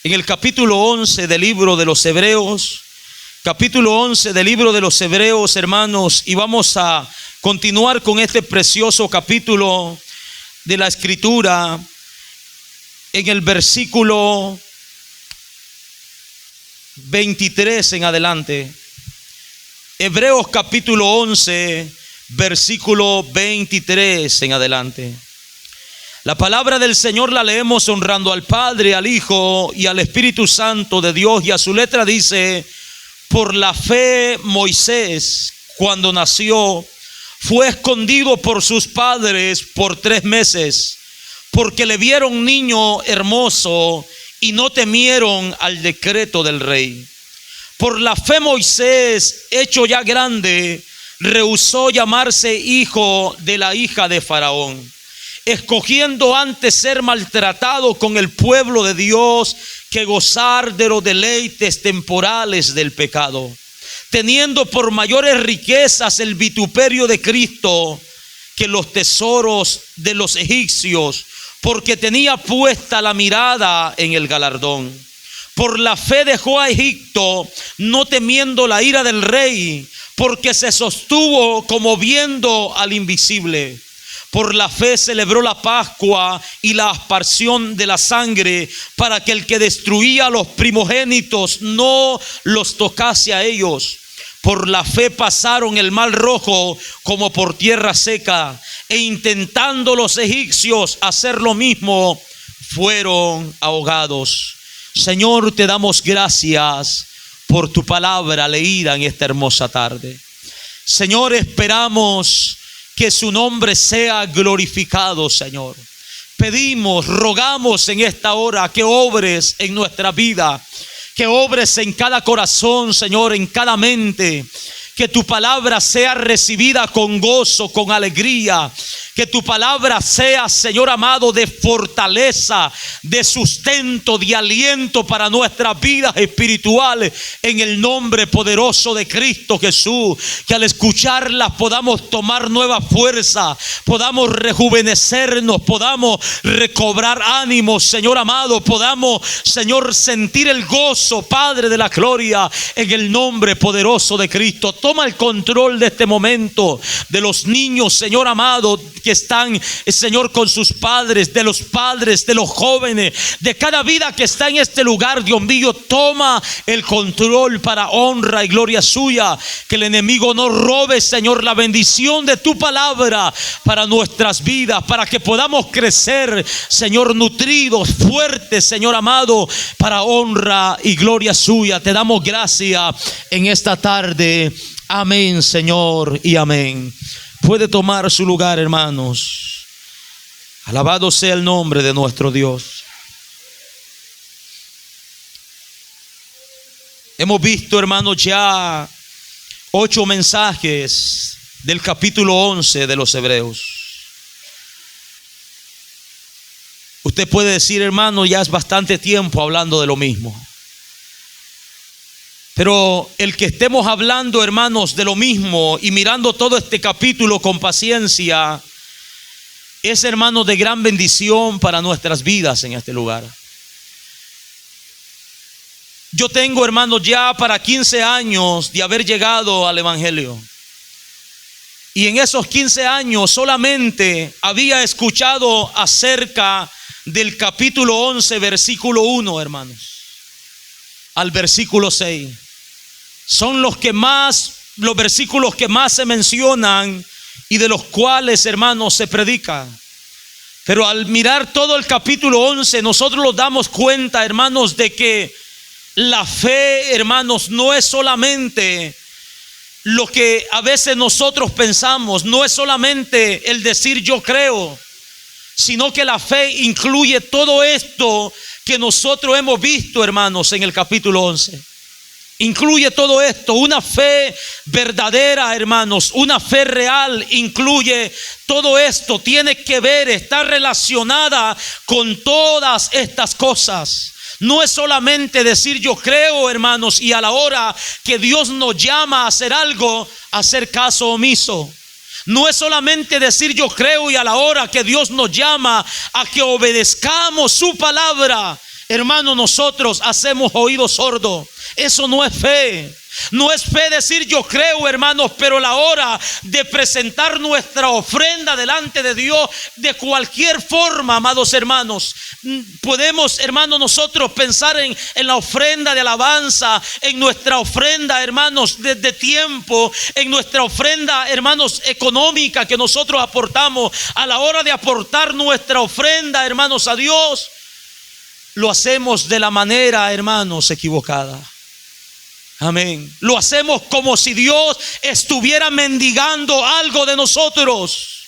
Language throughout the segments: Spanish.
en el capítulo 11 del libro de los Hebreos. Capítulo 11 del libro de los Hebreos, hermanos, y vamos a continuar con este precioso capítulo de la Escritura en el versículo 23 en adelante. Hebreos capítulo 11, versículo 23 en adelante. La palabra del Señor la leemos honrando al Padre, al Hijo y al Espíritu Santo de Dios, y a su letra dice: por la fe Moisés, cuando nació, fue escondido por sus padres por 3 meses, porque le vieron niño hermoso y no temieron al decreto del rey. Por la fe Moisés, hecho ya grande, rehusó llamarse hijo de la hija de Faraón, escogiendo antes ser maltratado con el pueblo de Dios que gozar de los deleites temporales del pecado, teniendo por mayores riquezas el vituperio de Cristo que los tesoros de los egipcios, porque tenía puesta la mirada en el galardón. Por la fe dejó a Egipto, no temiendo la ira del rey, porque se sostuvo como viendo al invisible. Por la fe celebró la Pascua y la aspersión de la sangre, para que el que destruía a los primogénitos no los tocase a ellos. Por la fe pasaron el mar Rojo como por tierra seca, e intentando los egipcios hacer lo mismo, fueron ahogados. Señor, te damos gracias por tu palabra leída en esta hermosa tarde. Señor, esperamos que su nombre sea glorificado, Señor. Pedimos, rogamos en esta hora que obres en nuestra vida, que obres en cada corazón, Señor, en cada mente. Que tu palabra sea recibida con gozo, con alegría. Que tu palabra sea, Señor amado, de fortaleza, de sustento, de aliento para nuestras vidas espirituales, en el nombre poderoso de Cristo Jesús. Que al escucharla podamos tomar nueva fuerza, podamos rejuvenecernos, podamos recobrar ánimo, Señor amado, podamos, Señor, sentir el gozo, Padre de la gloria, en el nombre poderoso de Cristo. Toma el control de este momento, de los niños, Señor amado, que están, Señor, con sus padres, de los padres, de los jóvenes, de cada vida que está en este lugar. Dios mío, toma el control para honra y gloria suya. Que el enemigo no robe, Señor, la bendición de tu palabra para nuestras vidas, para que podamos crecer, Señor, nutridos, fuertes, Señor amado, para honra y gloria suya. Te damos gracias en esta tarde. Amén, Señor, y amén. Puede tomar su lugar, hermanos. Alabado sea el nombre de nuestro Dios. Hemos visto, hermanos, ya 8 mensajes del capítulo 11 de los Hebreos. Usted puede decir, hermano, ya es bastante tiempo hablando de lo mismo. Pero el que estemos hablando, hermanos, de lo mismo y mirando todo este capítulo con paciencia es, hermanos, de gran bendición para nuestras vidas en este lugar. Yo tengo, hermanos, ya para 15 años de haber llegado al Evangelio. Y en esos 15 años solamente había escuchado acerca del capítulo 11, versículo 1, hermanos, al versículo 6. Son los versículos que más se mencionan y de los cuales, hermanos, se predica. Pero al mirar todo el capítulo 11, nosotros nos damos cuenta, hermanos, de que la fe, hermanos, no es solamente lo que a veces nosotros pensamos, no es solamente el decir yo creo, sino que la fe incluye todo esto que nosotros hemos visto, hermanos, en el capítulo 11. Incluye todo esto. Una fe verdadera, hermanos, una fe real incluye todo esto. Tiene que ver, está relacionada con todas estas cosas. No es solamente decir yo creo, hermanos, y a la hora que Dios nos llama a hacer algo, hacer caso omiso. No es solamente decir yo creo y a la hora que Dios nos llama a que obedezcamos su palabra, hermano, nosotros hacemos oído sordo. Eso no es fe. No es fe decir yo creo, hermanos, pero a la hora de presentar nuestra ofrenda delante de Dios, de cualquier forma, amados hermanos, podemos, hermanos, nosotros pensar en la ofrenda de alabanza, en nuestra ofrenda, hermanos, de tiempo, en nuestra ofrenda, hermanos, económica que nosotros aportamos. A la hora de aportar nuestra ofrenda, hermanos, a Dios, lo hacemos de la manera, hermanos, equivocada. Amén. Lo hacemos como si Dios estuviera mendigando algo de nosotros,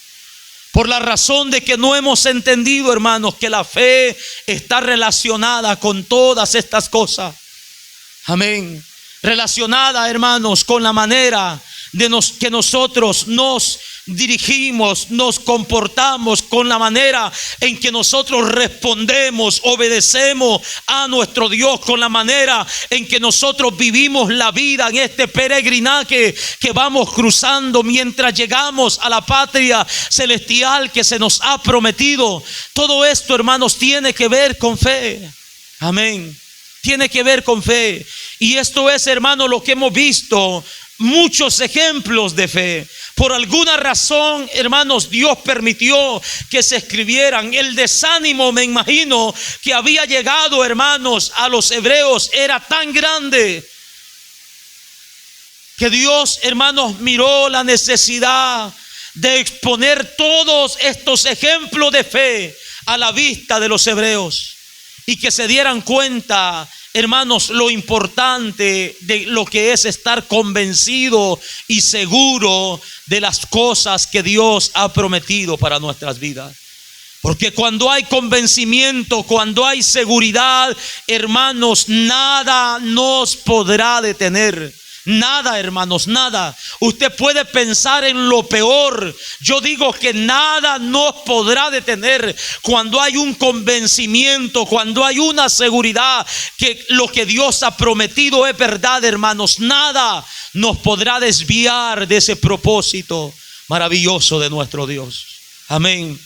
por la razón de que no hemos entendido, hermanos, que la fe está relacionada con todas estas cosas. Amén. Relacionada, hermanos, con la manera de que nosotros nos dirigimos, nos comportamos, con la manera en que nosotros respondemos, obedecemos a nuestro Dios, con la manera en que nosotros vivimos la vida en este peregrinaje que vamos cruzando mientras llegamos a la patria celestial que se nos ha prometido. Todo esto, hermanos, tiene que ver con fe. Amén. Tiene que ver con fe. Y esto es, hermano, lo que hemos visto. Muchos ejemplos de fe. Por alguna razón, hermanos, Dios permitió que se escribieran. El desánimo, me imagino, que había llegado, hermanos, a los hebreos era tan grande que Dios, hermanos, miró la necesidad de exponer todos estos ejemplos de fe a la vista de los hebreos, y que se dieran cuenta, hermanos, lo importante de lo que es estar convencido y seguro de las cosas que Dios ha prometido para nuestras vidas. Porque cuando hay convencimiento, cuando hay seguridad, hermanos, nada nos podrá detener. Nada, hermanos, nada. Usted puede pensar en lo peor. Yo digo que nada nos podrá detener cuando hay un convencimiento, cuando hay una seguridad que lo que Dios ha prometido es verdad, hermanos. Nada nos podrá desviar de ese propósito maravilloso de nuestro Dios. Amén.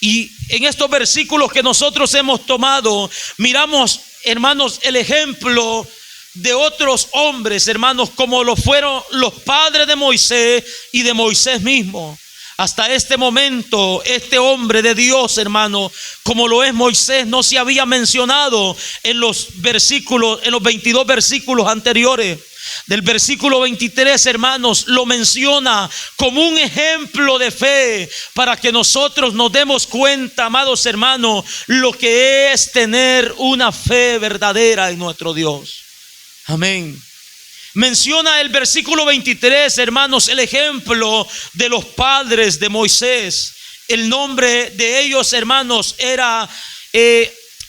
Y en estos versículos que nosotros hemos tomado, miramos, hermanos, el ejemplo de otros hombres, hermanos, como lo fueron los padres de Moisés y de Moisés mismo. Hasta este momento, este hombre de Dios, hermano, como lo es Moisés, no se había mencionado en los versículos, en los 22 versículos anteriores. Del versículo 23, hermanos, lo menciona como un ejemplo de fe para que nosotros nos demos cuenta, amados hermanos, lo que es tener una fe verdadera en nuestro Dios. Amén. Menciona el versículo 23, hermanos, el ejemplo de los padres de Moisés. El nombre de ellos, hermanos, era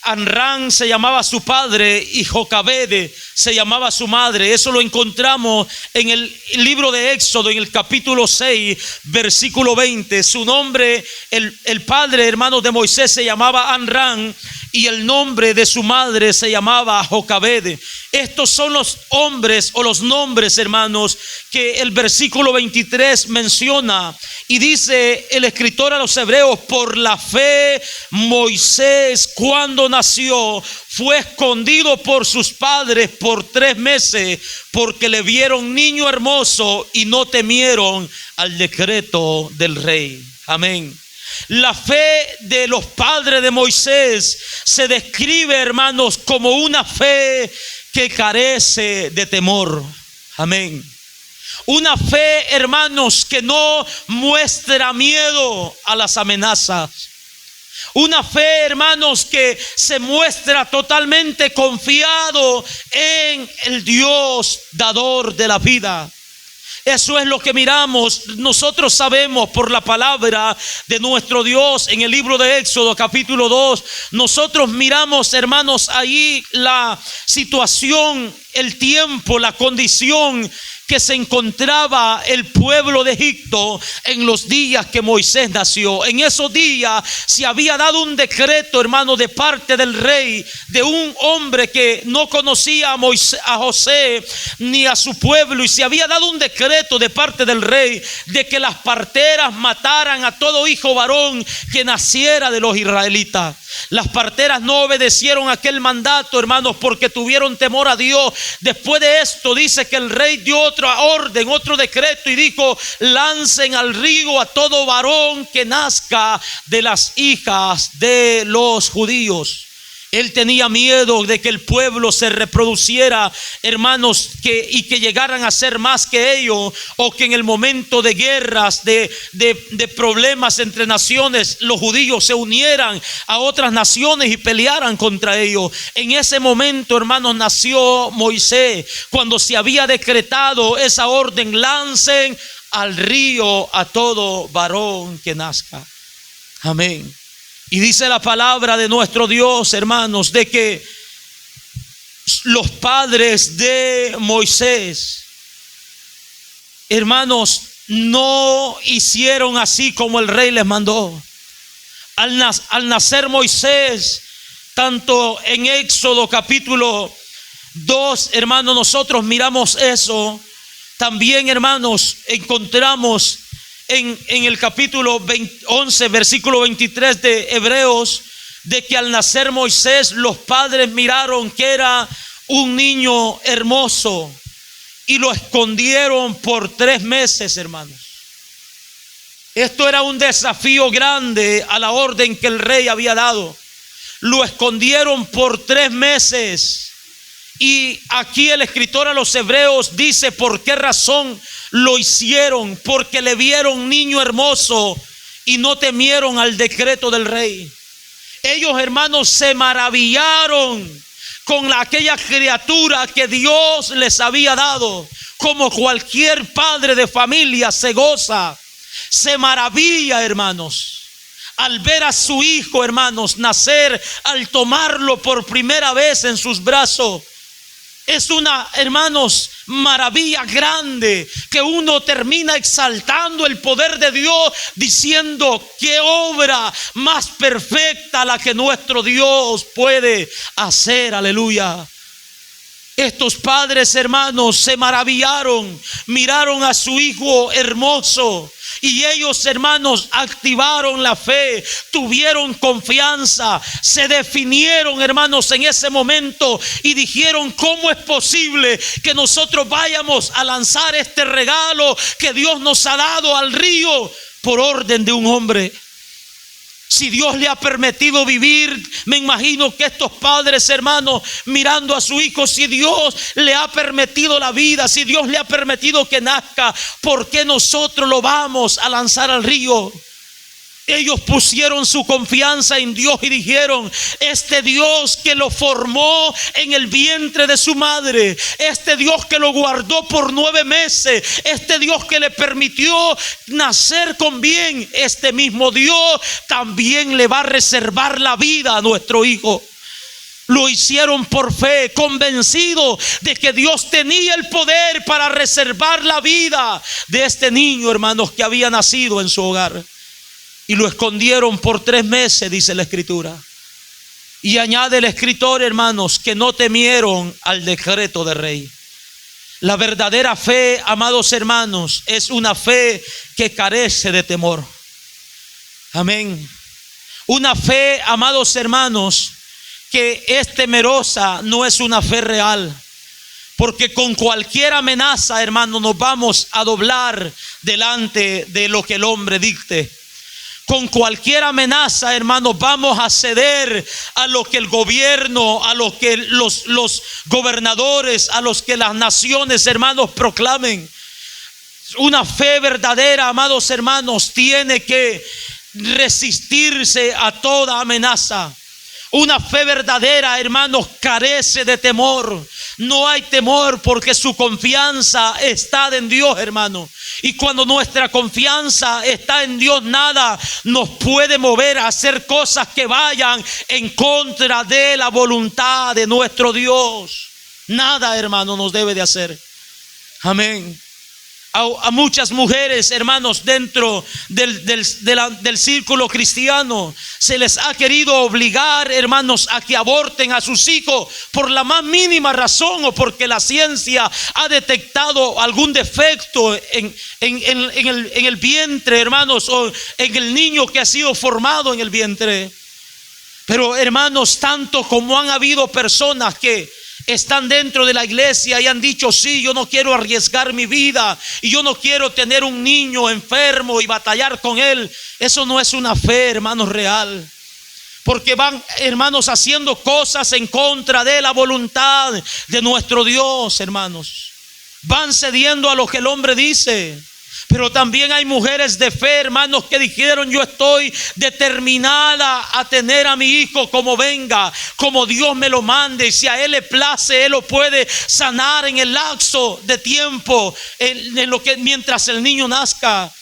Amram, se llamaba su padre, y Jocabed se llamaba su madre. Eso lo encontramos en el libro de Éxodo, en el capítulo 6, versículo 20. Su nombre, el padre, hermanos, de Moisés se llamaba Amram, y el nombre de su madre se llamaba Jocabed. Estos son los hombres o los nombres, hermanos, que el versículo 23 menciona. Y dice el escritor a los hebreos: por la fe Moisés, cuando nació, fue escondido por sus padres por 3 meses, porque le vieron niño hermoso y no temieron al decreto del rey. Amén. La fe de los padres de Moisés se describe, hermanos, como una fe que carece de temor. Amén. Una fe, hermanos, que no muestra miedo a las amenazas. Una fe, hermanos, que se muestra totalmente confiado en el Dios dador de la vida. Eso es lo que miramos. Nosotros sabemos por la palabra de nuestro Dios en el libro de Éxodo capítulo 2. Nosotros miramos, hermanos, ahí la situación, el tiempo, la condición que se encontraba el pueblo de Egipto en los días que Moisés nació. En esos días se había dado un decreto, hermano, de parte del rey, de un hombre que no conocía a José ni a su pueblo, y se había dado un decreto de parte del rey de que las parteras mataran a todo hijo varón que naciera de los israelitas. Las parteras no obedecieron aquel mandato, hermanos, porque tuvieron temor a Dios. Después de esto dice que el rey dio otra orden, otro decreto, y dijo: lancen al río a todo varón que nazca de las hijas de los judíos. Él tenía miedo de que el pueblo se reproduciera, hermanos, y que llegaran a ser más que ellos, o que en el momento de guerras, de problemas entre naciones, los judíos se unieran a otras naciones y pelearan contra ellos. En ese momento, hermanos, nació Moisés, cuando se había decretado esa orden: lancen al río a todo varón que nazca. Amén. Y dice la palabra de nuestro Dios, hermanos, de que los padres de Moisés, hermanos, no hicieron así como el rey les mandó. Al nacer Moisés, tanto en Éxodo capítulo 2, hermanos, nosotros miramos eso. También, hermanos, encontramos en el capítulo 11, versículo 23 de Hebreos, de que al nacer Moisés, los padres miraron que era un niño hermoso y lo escondieron por 3 meses, hermanos. Esto era un desafío grande a la orden que el rey había dado. Lo escondieron por 3 meses. Y aquí el escritor a los Hebreos dice por qué razón lo hicieron: porque le vieron niño hermoso y no temieron al decreto del rey. Ellos, hermanos, se maravillaron con aquella criatura que Dios les había dado, como cualquier padre de familia se goza, se maravilla, hermanos, al ver a su hijo, hermanos, nacer, al tomarlo por primera vez en sus brazos. Es una, hermanos, maravilla grande que uno termina exaltando el poder de Dios, diciendo: qué obra más perfecta la que nuestro Dios puede hacer. Aleluya. Estos padres, hermanos, se maravillaron, miraron a su hijo hermoso, y ellos, hermanos, activaron la fe, tuvieron confianza, se definieron, hermanos, en ese momento y dijeron: ¿cómo es posible que nosotros vayamos a lanzar este regalo que Dios nos ha dado al río por orden de un hombre? Si Dios le ha permitido vivir, me imagino que estos padres, hermanos, mirando a su hijo, si Dios le ha permitido la vida, si Dios le ha permitido que nazca, ¿por qué nosotros lo vamos a lanzar al río? Ellos pusieron su confianza en Dios y dijeron: este Dios que lo formó en el vientre de su madre, este Dios que lo guardó por 9 meses, este Dios que le permitió nacer con bien, este mismo Dios también le va a reservar la vida a nuestro hijo. Lo hicieron por fe, convencidos de que Dios tenía el poder para reservar la vida de este niño, hermanos, que había nacido en su hogar. Y lo escondieron por 3 meses, dice la escritura. Y añade el escritor, hermanos, que no temieron al decreto del rey. La verdadera fe, amados hermanos, es una fe que carece de temor. Amén. Una fe, amados hermanos, que es temerosa, no es una fe real. Porque con cualquier amenaza, hermanos, nos vamos a doblar delante de lo que el hombre dicte. Con cualquier amenaza, hermanos, vamos a ceder a lo que el gobierno, a lo que los gobernadores, a los que las naciones, hermanos, proclamen. Una fe verdadera, amados hermanos, tiene que resistirse a toda amenaza. Una fe verdadera, hermanos, carece de temor. No hay temor porque su confianza está en Dios, hermano. Y cuando nuestra confianza está en Dios, nada nos puede mover a hacer cosas que vayan en contra de la voluntad de nuestro Dios. Nada, hermano, nos debe de hacer. Amén. A muchas mujeres, hermanos, dentro del círculo cristiano, se les ha querido obligar, hermanos, a que aborten a sus hijos por la más mínima razón, o porque la ciencia ha detectado algún defecto en el vientre, hermanos, o en el niño que ha sido formado en el vientre. Pero, hermanos, tanto como han habido personas que están dentro de la iglesia y han dicho: sí, yo no quiero arriesgar mi vida y yo no quiero tener un niño enfermo y batallar con él. Eso no es una fe, hermanos, real. Porque van, hermanos, haciendo cosas en contra de la voluntad de nuestro Dios, hermanos. Van cediendo a lo que el hombre dice. Pero también hay mujeres de fe, hermanos, que dijeron: yo estoy determinada a tener a mi hijo como venga, como Dios me lo mande. Y si a Él le place, Él lo puede sanar en el lapso de tiempo, mientras el niño nazca.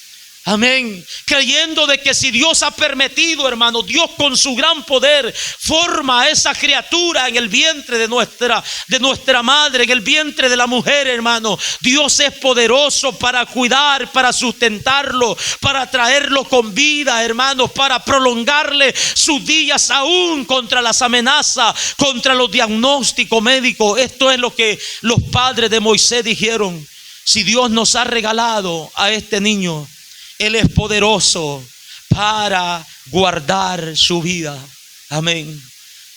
Amén. Creyendo de que si Dios ha permitido, hermano, Dios con su gran poder forma a esa criatura en el vientre de nuestra madre, en el vientre de la mujer, hermano. Dios es poderoso para cuidar, para sustentarlo, para traerlo con vida, hermano, para prolongarle sus días aún contra las amenazas, contra los diagnósticos médicos. Esto es lo que los padres de Moisés dijeron: si Dios nos ha regalado a este niño, Él es poderoso para guardar su vida. Amén.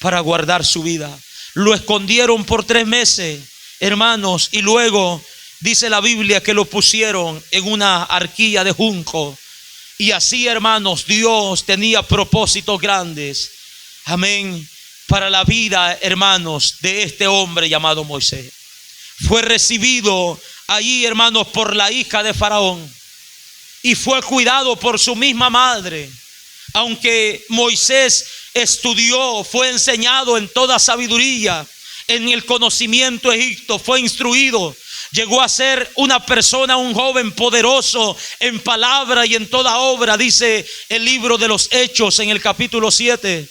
Para guardar su vida. Lo escondieron por 3 meses, hermanos, y luego dice la Biblia que lo pusieron en una arquilla de junco. Y así, hermanos, Dios tenía propósitos grandes. Amén. Para la vida, hermanos, de este hombre llamado Moisés. Fue recibido allí, hermanos, por la hija de Faraón. Y fue cuidado por su misma madre. Aunque Moisés estudió, fue enseñado en toda sabiduría, en el conocimiento de Egipto, fue instruido. Llegó a ser una persona, un joven poderoso en palabra y en toda obra, dice el libro de los Hechos en el capítulo 7.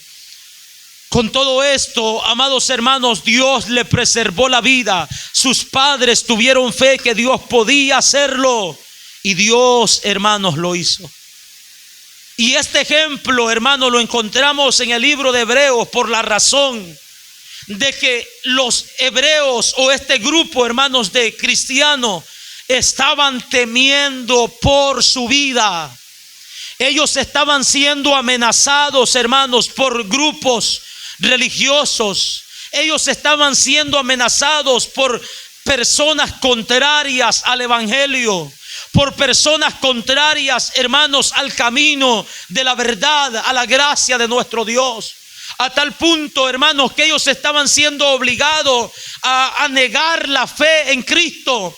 Con todo esto, amados hermanos, Dios le preservó la vida. Sus padres tuvieron fe que Dios podía hacerlo. Y Dios, hermanos, lo hizo. Y este ejemplo, hermanos, lo encontramos en el libro de Hebreos por la razón de que los hebreos, o este grupo, hermanos, de cristianos, estaban temiendo por su vida. Ellos estaban siendo amenazados, hermanos, por grupos religiosos. Ellos estaban siendo amenazados por personas contrarias al evangelio, por personas contrarias, hermanos, al camino de la verdad, a la gracia de nuestro Dios. A tal punto, hermanos, que ellos estaban siendo obligados a negar la fe en Cristo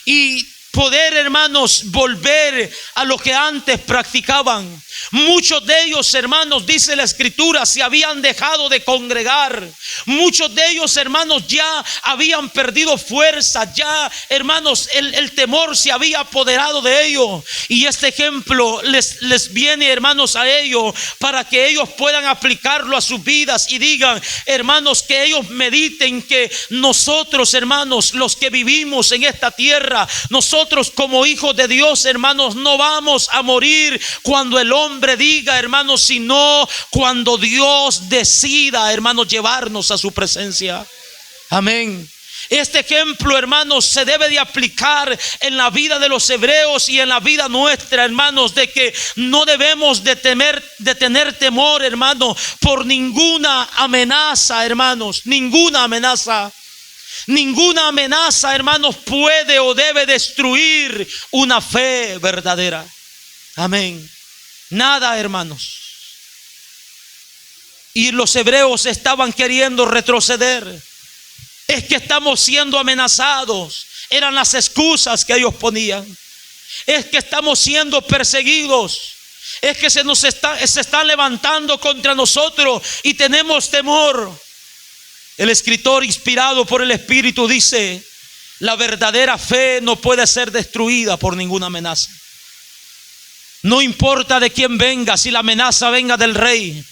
y poder, hermanos, volver a lo que antes practicaban. Muchos de ellos, hermanos, dice la escritura, se habían dejado de congregar. Muchos de ellos, hermanos, ya habían perdido fuerza. Ya, hermanos, el temor se había apoderado de ellos. Y este ejemplo les viene, hermanos, a ellos, para que ellos puedan aplicarlo a sus vidas y digan, hermanos, que ellos mediten que nosotros, hermanos, los que vivimos en esta tierra, nosotros como hijos de Dios, hermanos, no vamos a morir cuando el hombre diga, hermanos, sino cuando Dios decida, hermanos, llevarnos a su presencia. Amén. Este ejemplo, hermanos, se debe de aplicar en la vida de los hebreos y en la vida nuestra, hermanos, de que no debemos de tener temor, hermanos, por ninguna amenaza, hermanos, ninguna amenaza. Ninguna amenaza, hermanos, puede o debe destruir una fe verdadera. Amén. Nada, hermanos. Y los hebreos estaban queriendo retroceder. Es que estamos siendo amenazados. Eran las excusas que ellos ponían. Es que estamos siendo perseguidos. Es que se están levantando contra nosotros y tenemos temor. El escritor, inspirado por el Espíritu, dice: la verdadera fe no puede ser destruida por ninguna amenaza. No importa de quién venga, si la amenaza venga del rey,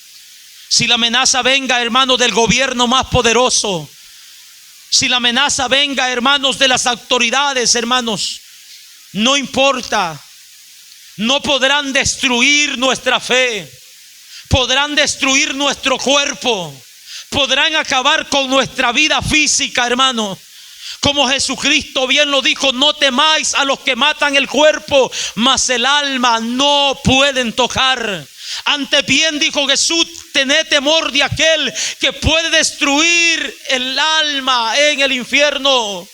si la amenaza venga, hermano, del gobierno más poderoso, Si la amenaza venga, hermanos, de las autoridades, hermanos, no importa. No podrán destruir nuestra fe. Podrán destruir nuestro cuerpo. Podrán acabar con nuestra vida física, hermano. Como Jesucristo bien lo dijo: no temáis a los que matan el cuerpo, mas el alma no pueden tocar. Antes bien, dijo Jesús, tened temor de aquel que puede destruir el alma en el infierno.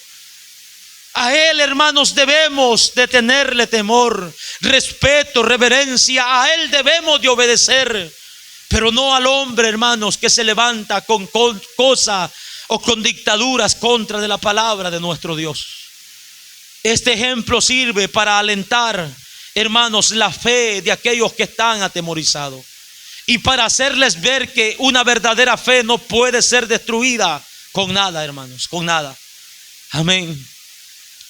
A Él, hermanos, debemos de tenerle temor, respeto, reverencia. A Él debemos de obedecer, pero no al hombre, hermanos, que se levanta con cosas o con dictaduras contra de la palabra de nuestro Dios. Este ejemplo sirve para alentar, hermanos, la fe de aquellos que están atemorizados, y para hacerles ver que una verdadera fe no puede ser destruida con nada, hermanos, con nada. Amén.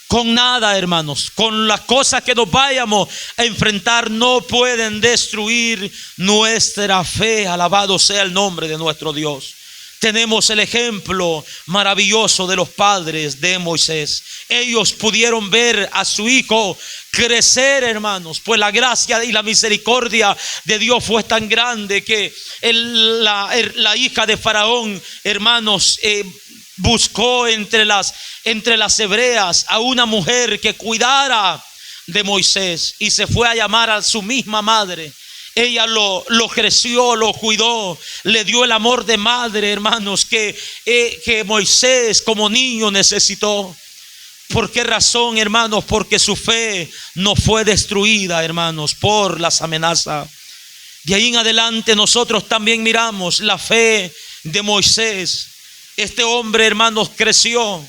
Con nada, hermanos, con las cosas que nos vayamos a enfrentar, no pueden destruir nuestra fe. Alabado sea el nombre de nuestro Dios. Tenemos el ejemplo maravilloso de los padres de Moisés. Ellos pudieron ver a su hijo crecer, hermanos, pues la gracia y la misericordia de Dios fue tan grande que la hija de Faraón, hermanos, buscó entre las hebreas a una mujer que cuidara de Moisés, y se fue a llamar a su misma madre. Ella lo creció, lo cuidó, le dio el amor de madre, hermanos, que Moisés como niño necesitó. ¿Por qué razón, hermanos? Porque su fe no fue destruida, hermanos, por las amenazas. De ahí en adelante nosotros también miramos la fe de Moisés. Este hombre, hermanos, creció.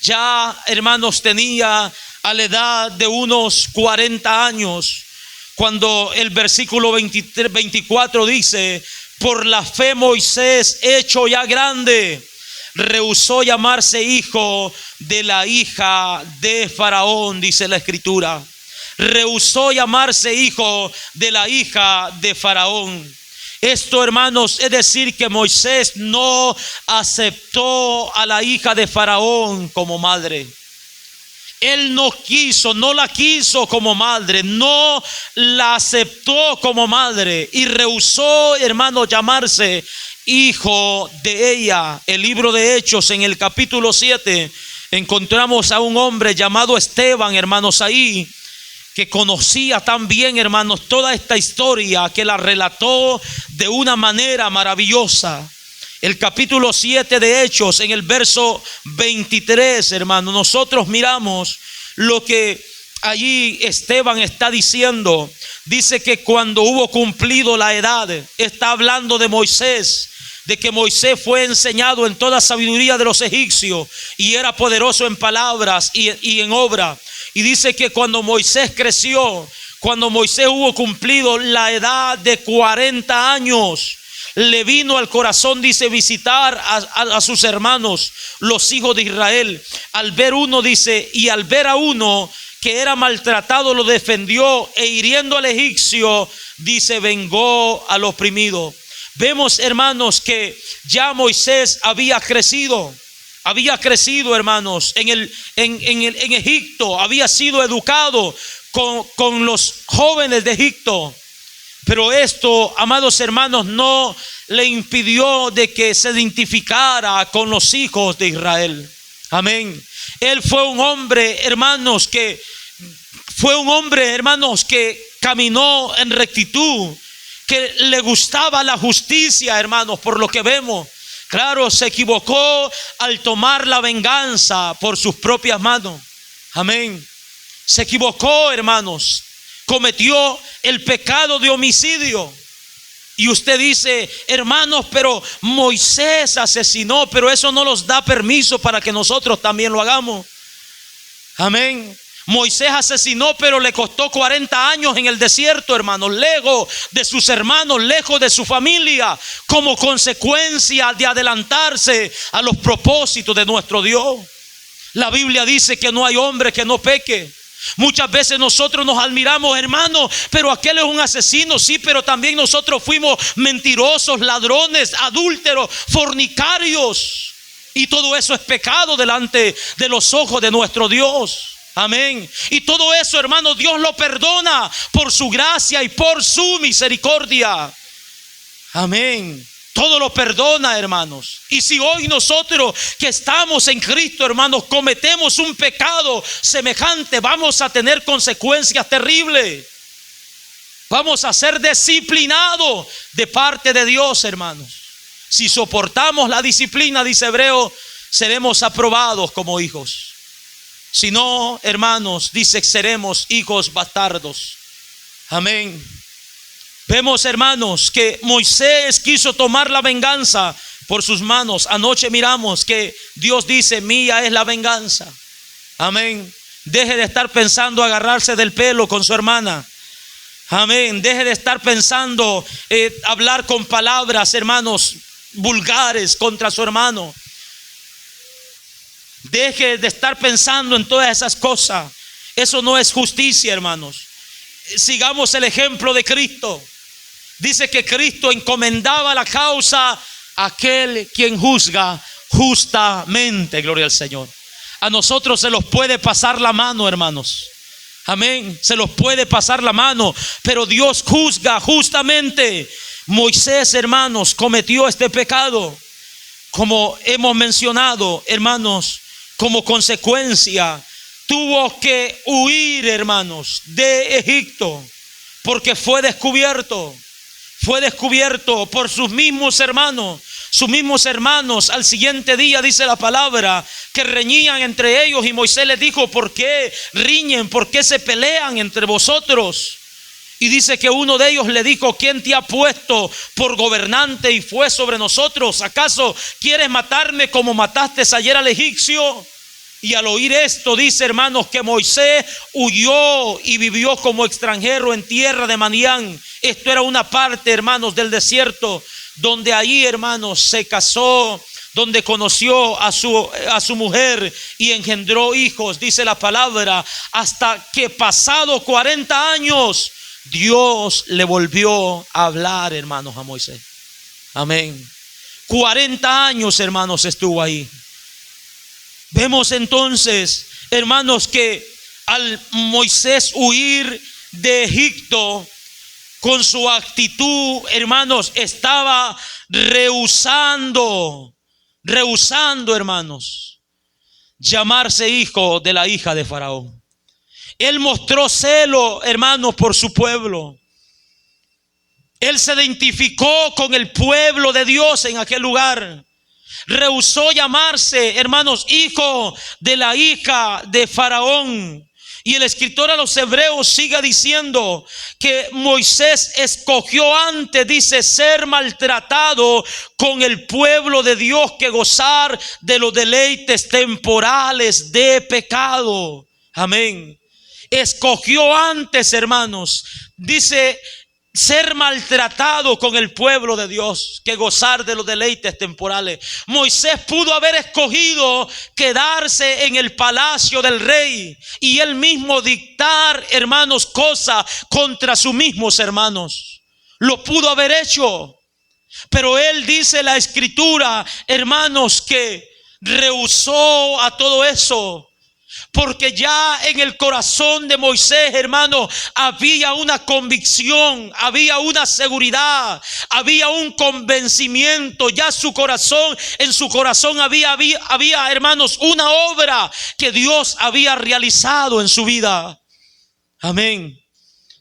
Ya, hermanos, tenía a la edad de unos 40 años. Cuando el versículo 24 dice: por la fe Moisés, hecho ya grande, rehusó llamarse hijo de la hija de Faraón, dice la escritura. Rehusó llamarse hijo de la hija de Faraón. Esto, hermanos, es decir que Moisés no aceptó a la hija de Faraón como madre. Él no la quiso como madre, no la aceptó como madre, y rehusó, hermanos, llamarse hijo de ella. El libro de Hechos, en el capítulo 7, encontramos a un hombre llamado Esteban, hermanos, ahí, que conocía también, hermanos, toda esta historia, que la relató de una manera maravillosa. El capítulo 7 de Hechos, en el verso 23, hermanos, nosotros miramos lo que allí Esteban está diciendo. Dice que cuando hubo cumplido la edad, está hablando de Moisés, de que Moisés fue enseñado en toda sabiduría de los egipcios y era poderoso en palabras y en obra. Y dice que cuando Moisés creció, cuando Moisés hubo cumplido la edad de 40 años, le vino al corazón, dice, visitar a sus hermanos, los hijos de Israel. Al ver uno, dice, y al ver a uno que era maltratado, lo defendió, e hiriendo al egipcio, dice, vengó al oprimido. Vemos, hermanos, que ya Moisés había crecido, hermanos, en Egipto, había sido educado con los jóvenes de Egipto. Pero esto, amados hermanos, no le impidió de que se identificara con los hijos de Israel. Amén. Él fue un hombre, hermanos, que caminó en rectitud, que le gustaba la justicia, hermanos, por lo que vemos. Claro, se equivocó al tomar la venganza por sus propias manos. Amén. Se equivocó, hermanos. Cometió el pecado de homicidio. Y usted dice, hermanos, pero Moisés asesinó, pero eso no nos da permiso para que nosotros también lo hagamos. Amén. Moisés asesinó, pero le costó 40 años en el desierto, hermanos, lejos de sus hermanos, lejos de su familia, como consecuencia de adelantarse a los propósitos de nuestro Dios. La Biblia dice que no hay hombre que no peque. Muchas veces nosotros nos admiramos, hermano, pero aquel es un asesino, sí, pero también nosotros fuimos mentirosos, ladrones, adúlteros, fornicarios. Y todo eso es pecado delante de los ojos de nuestro Dios. Amén. Y todo eso, hermano, Dios lo perdona por su gracia y por su misericordia. Amén. Todo lo perdona, hermanos. Y si hoy nosotros que estamos en Cristo, hermanos, cometemos un pecado semejante, vamos a tener consecuencias terribles. Vamos a ser disciplinados de parte de Dios, hermanos. Si soportamos la disciplina, dice Hebreo, seremos aprobados como hijos. Si no, hermanos, dice que seremos hijos bastardos. Amén. Vemos, hermanos, que Moisés quiso tomar la venganza por sus manos. Anoche miramos que Dios dice, mía es la venganza. Amén. Deje de estar pensando agarrarse del pelo con su hermana. Amén. Deje de estar pensando hablar con palabras, hermanos, vulgares contra su hermano. Deje de estar pensando en todas esas cosas. Eso no es justicia, hermanos. Sigamos el ejemplo de Cristo. Dice que Cristo encomendaba la causa a aquel quien juzga justamente. Gloria al Señor. A nosotros se los puede pasar la mano, hermanos. Amén. Se los puede pasar la mano, pero Dios juzga justamente. Moisés, hermanos, cometió este pecado. Como hemos mencionado, hermanos, como consecuencia tuvo que huir, hermanos, de Egipto, porque fue descubierto por sus mismos hermanos. Sus mismos hermanos al siguiente día, dice la palabra, que reñían entre ellos, y Moisés les dijo, ¿por qué riñen? ¿Por qué se pelean entre vosotros? Y dice que uno de ellos le dijo, ¿quién te ha puesto por gobernante y fue sobre nosotros? ¿Acaso quieres matarme como mataste ayer al egipcio? Y al oír esto, dice, hermanos, que Moisés huyó y vivió como extranjero en tierra de Madián. Esto era una parte, hermanos, del desierto, donde allí, hermanos, se casó, donde conoció a su mujer y engendró hijos, dice la palabra, hasta que pasado 40 años, Dios le volvió a hablar, hermanos, a Moisés. Amén. 40 años, hermanos, estuvo ahí. Vemos entonces, hermanos, que al Moisés huir de Egipto, con su actitud, hermanos, estaba rehusando, hermanos, llamarse hijo de la hija de Faraón. Él mostró celo, hermanos, por su pueblo. Él se identificó con el pueblo de Dios en aquel lugar. Rehusó llamarse, hermanos, hijo de la hija de Faraón. Y el escritor a los hebreos sigue diciendo que Moisés escogió antes, dice, ser maltratado con el pueblo de Dios que gozar de los deleites temporales de pecado. Amén. Escogió antes, hermanos, dice, ser maltratado con el pueblo de Dios que gozar de los deleites temporales. Moisés pudo haber escogido quedarse en el palacio del rey y él mismo dictar, hermanos, cosas contra sus mismos hermanos. Lo pudo haber hecho, pero él, dice la escritura, hermanos, que rehusó a todo eso. Porque ya en el corazón de Moisés, hermano, había una convicción, había una seguridad, había un convencimiento. Ya en su corazón había, hermanos, una obra que Dios había realizado en su vida. Amén.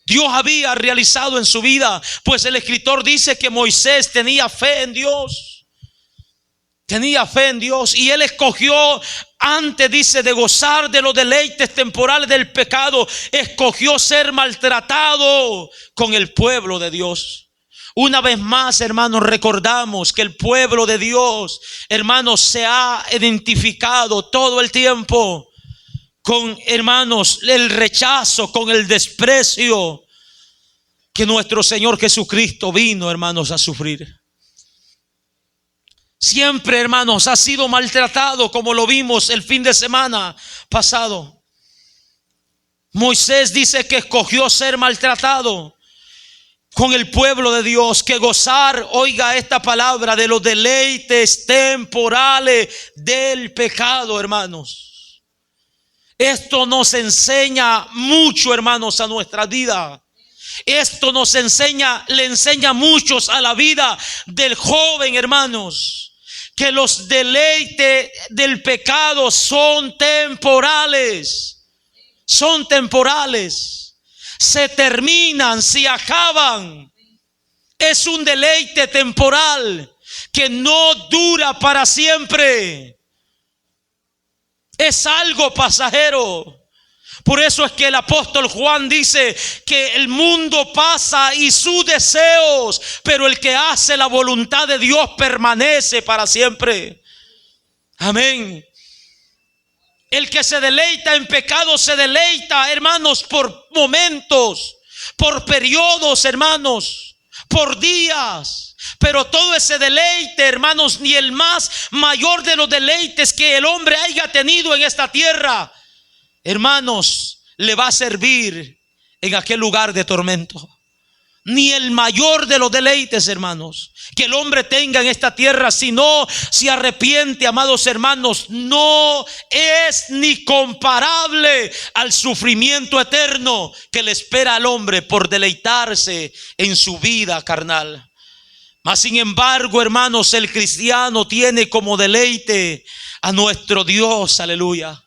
Dios había realizado en su vida, pues el escritor dice que Moisés tenía fe en Dios. Tenía fe en Dios y él escogió antes, dice, de gozar de los deleites temporales del pecado, escogió ser maltratado con el pueblo de Dios. Una vez más, hermanos, recordamos que el pueblo de Dios, hermanos, se ha identificado todo el tiempo con, hermanos, el rechazo, con el desprecio que nuestro Señor Jesucristo vino, hermanos, a sufrir. Siempre, hermanos, ha sido maltratado, como lo vimos el fin de semana pasado. Moisés dice que escogió ser maltratado. con el pueblo de Dios que gozar, oiga esta palabra, de los deleites temporales del pecado, hermanos. Esto nos enseña mucho, hermanos, a nuestra vida. Esto nos enseña, le enseña a muchos a la vida del joven, hermanos, que los deleites del pecado son temporales. Son temporales. Se terminan, se acaban. Es un deleite temporal que no dura para siempre. Es algo pasajero. Por eso es que el apóstol Juan dice que el mundo pasa y sus deseos, pero el que hace la voluntad de Dios permanece para siempre. Amén. El que se deleita en pecado se deleita, hermanos, por momentos, por periodos, hermanos, por días. Pero todo ese deleite, hermanos, ni el más mayor de los deleites que el hombre haya tenido en esta tierra, hermanos, le va a servir en aquel lugar de tormento. Ni el mayor de los deleites, hermanos, que el hombre tenga en esta tierra, si no se arrepiente, amados hermanos, no es ni comparable al sufrimiento eterno que le espera al hombre por deleitarse en su vida carnal. Mas sin embargo, hermanos, el cristiano tiene como deleite a nuestro Dios, aleluya.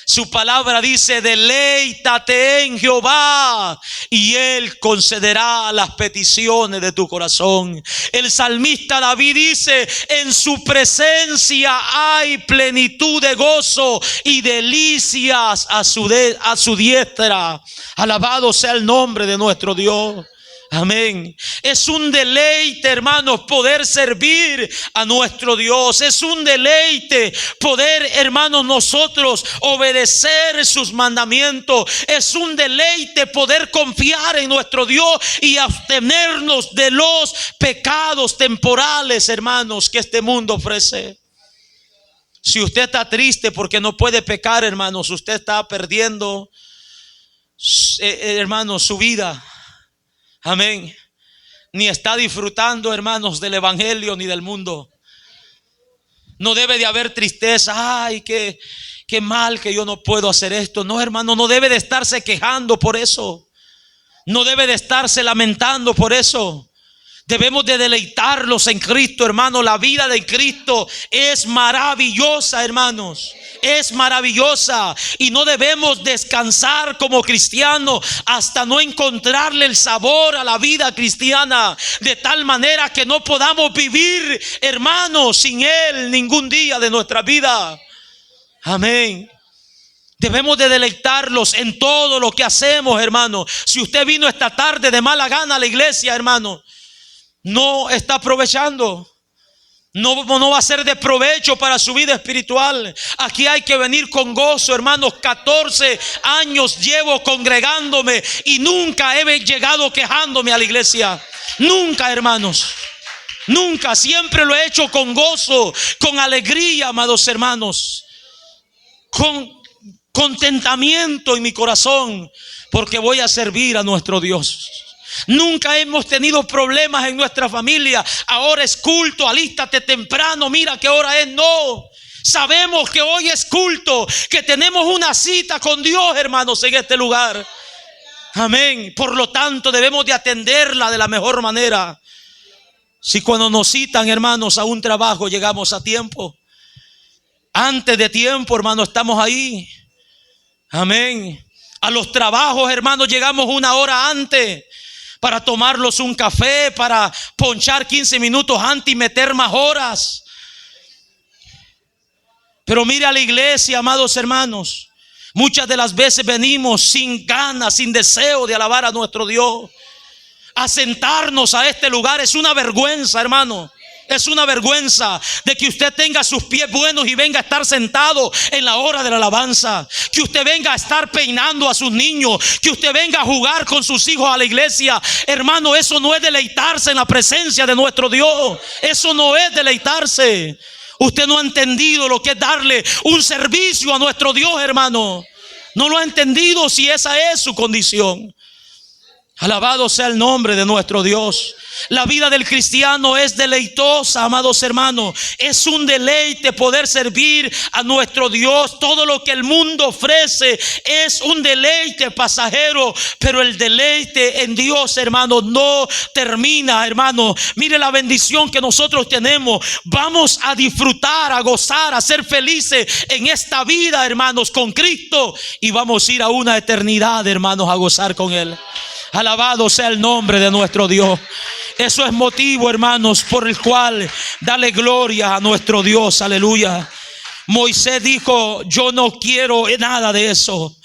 Su palabra dice: deleítate en Jehová y Él concederá las peticiones de tu corazón. El salmista David dice: en su presencia hay plenitud de gozo y delicias a su diestra. Alabado sea el nombre de nuestro Dios. Amén. Es un deleite, hermanos, poder servir a nuestro Dios. Es un deleite poder, hermanos, nosotros obedecer sus mandamientos. Es un deleite poder confiar en nuestro Dios y abstenernos de los pecados temporales, hermanos, que este mundo ofrece. Si usted está triste porque no puede pecar, hermanos, usted está perdiendo, hermanos, su vida. Amén. Ni está disfrutando, hermanos, del evangelio ni del mundo. No debe de haber tristeza. Ay, qué mal que yo no puedo hacer esto. No, hermano, no debe de estarse quejando por eso. No debe de estarse lamentando por eso. Debemos de deleitarlos en Cristo, hermano. La vida de Cristo es maravillosa, hermanos. Es maravillosa. Y no debemos descansar como cristianos hasta no encontrarle el sabor a la vida cristiana. De tal manera que no podamos vivir, hermanos, sin Él ningún día de nuestra vida. Amén. Debemos de deleitarlos en todo lo que hacemos, hermano. Si usted vino esta tarde de mala gana a la iglesia, hermano, no está aprovechando. No va a ser de provecho para su vida espiritual. Aquí hay que venir con gozo, hermanos. 14 años llevo congregándome y nunca he llegado quejándome a la iglesia. Nunca, hermanos. Nunca. Siempre lo he hecho con gozo, con alegría, amados hermanos. Con contentamiento en mi corazón, porque voy a servir a nuestro Dios. Nunca hemos tenido problemas en nuestra familia. Ahora es culto, alístate temprano, mira qué hora es. No, sabemos que hoy es culto, que tenemos una cita con Dios, hermanos, en este lugar. Amén. Por lo tanto, debemos de atenderla de la mejor manera. Si cuando nos citan, hermanos, a un trabajo llegamos a tiempo, antes de tiempo, hermanos, estamos ahí. Amén. A los trabajos, hermanos, llegamos una hora antes para tomarlos un café, para ponchar 15 minutos antes y meter más horas. Pero mire a la iglesia, amados hermanos, muchas de las veces venimos sin ganas, sin deseo de alabar a nuestro Dios. A sentarnos a este lugar es una vergüenza, hermano. Es una vergüenza de que usted tenga sus pies buenos y venga a estar sentado en la hora de la alabanza. Que usted venga a estar peinando a sus niños. Que usted venga a jugar con sus hijos a la iglesia. Hermano, eso no es deleitarse en la presencia de nuestro Dios. Eso no es deleitarse. Usted no ha entendido lo que es darle un servicio a nuestro Dios, hermano. No lo ha entendido si esa es su condición. Alabado sea el nombre de nuestro Dios. La vida del cristiano es deleitosa, amados hermanos. Es un deleite poder servir a nuestro Dios. Todo lo que el mundo ofrece es un deleite pasajero, pero el deleite en Dios, hermanos, no termina, hermanos. Mire la bendición que nosotros tenemos. Vamos a disfrutar, a gozar, a ser felices en esta vida, hermanos, con Cristo, y vamos a ir a una eternidad, hermanos, a gozar con Él. Alabado sea el nombre de nuestro Dios. Eso es motivo, hermanos, por el cual dale gloria a nuestro Dios. Aleluya. Moisés dijo: yo no quiero nada de eso.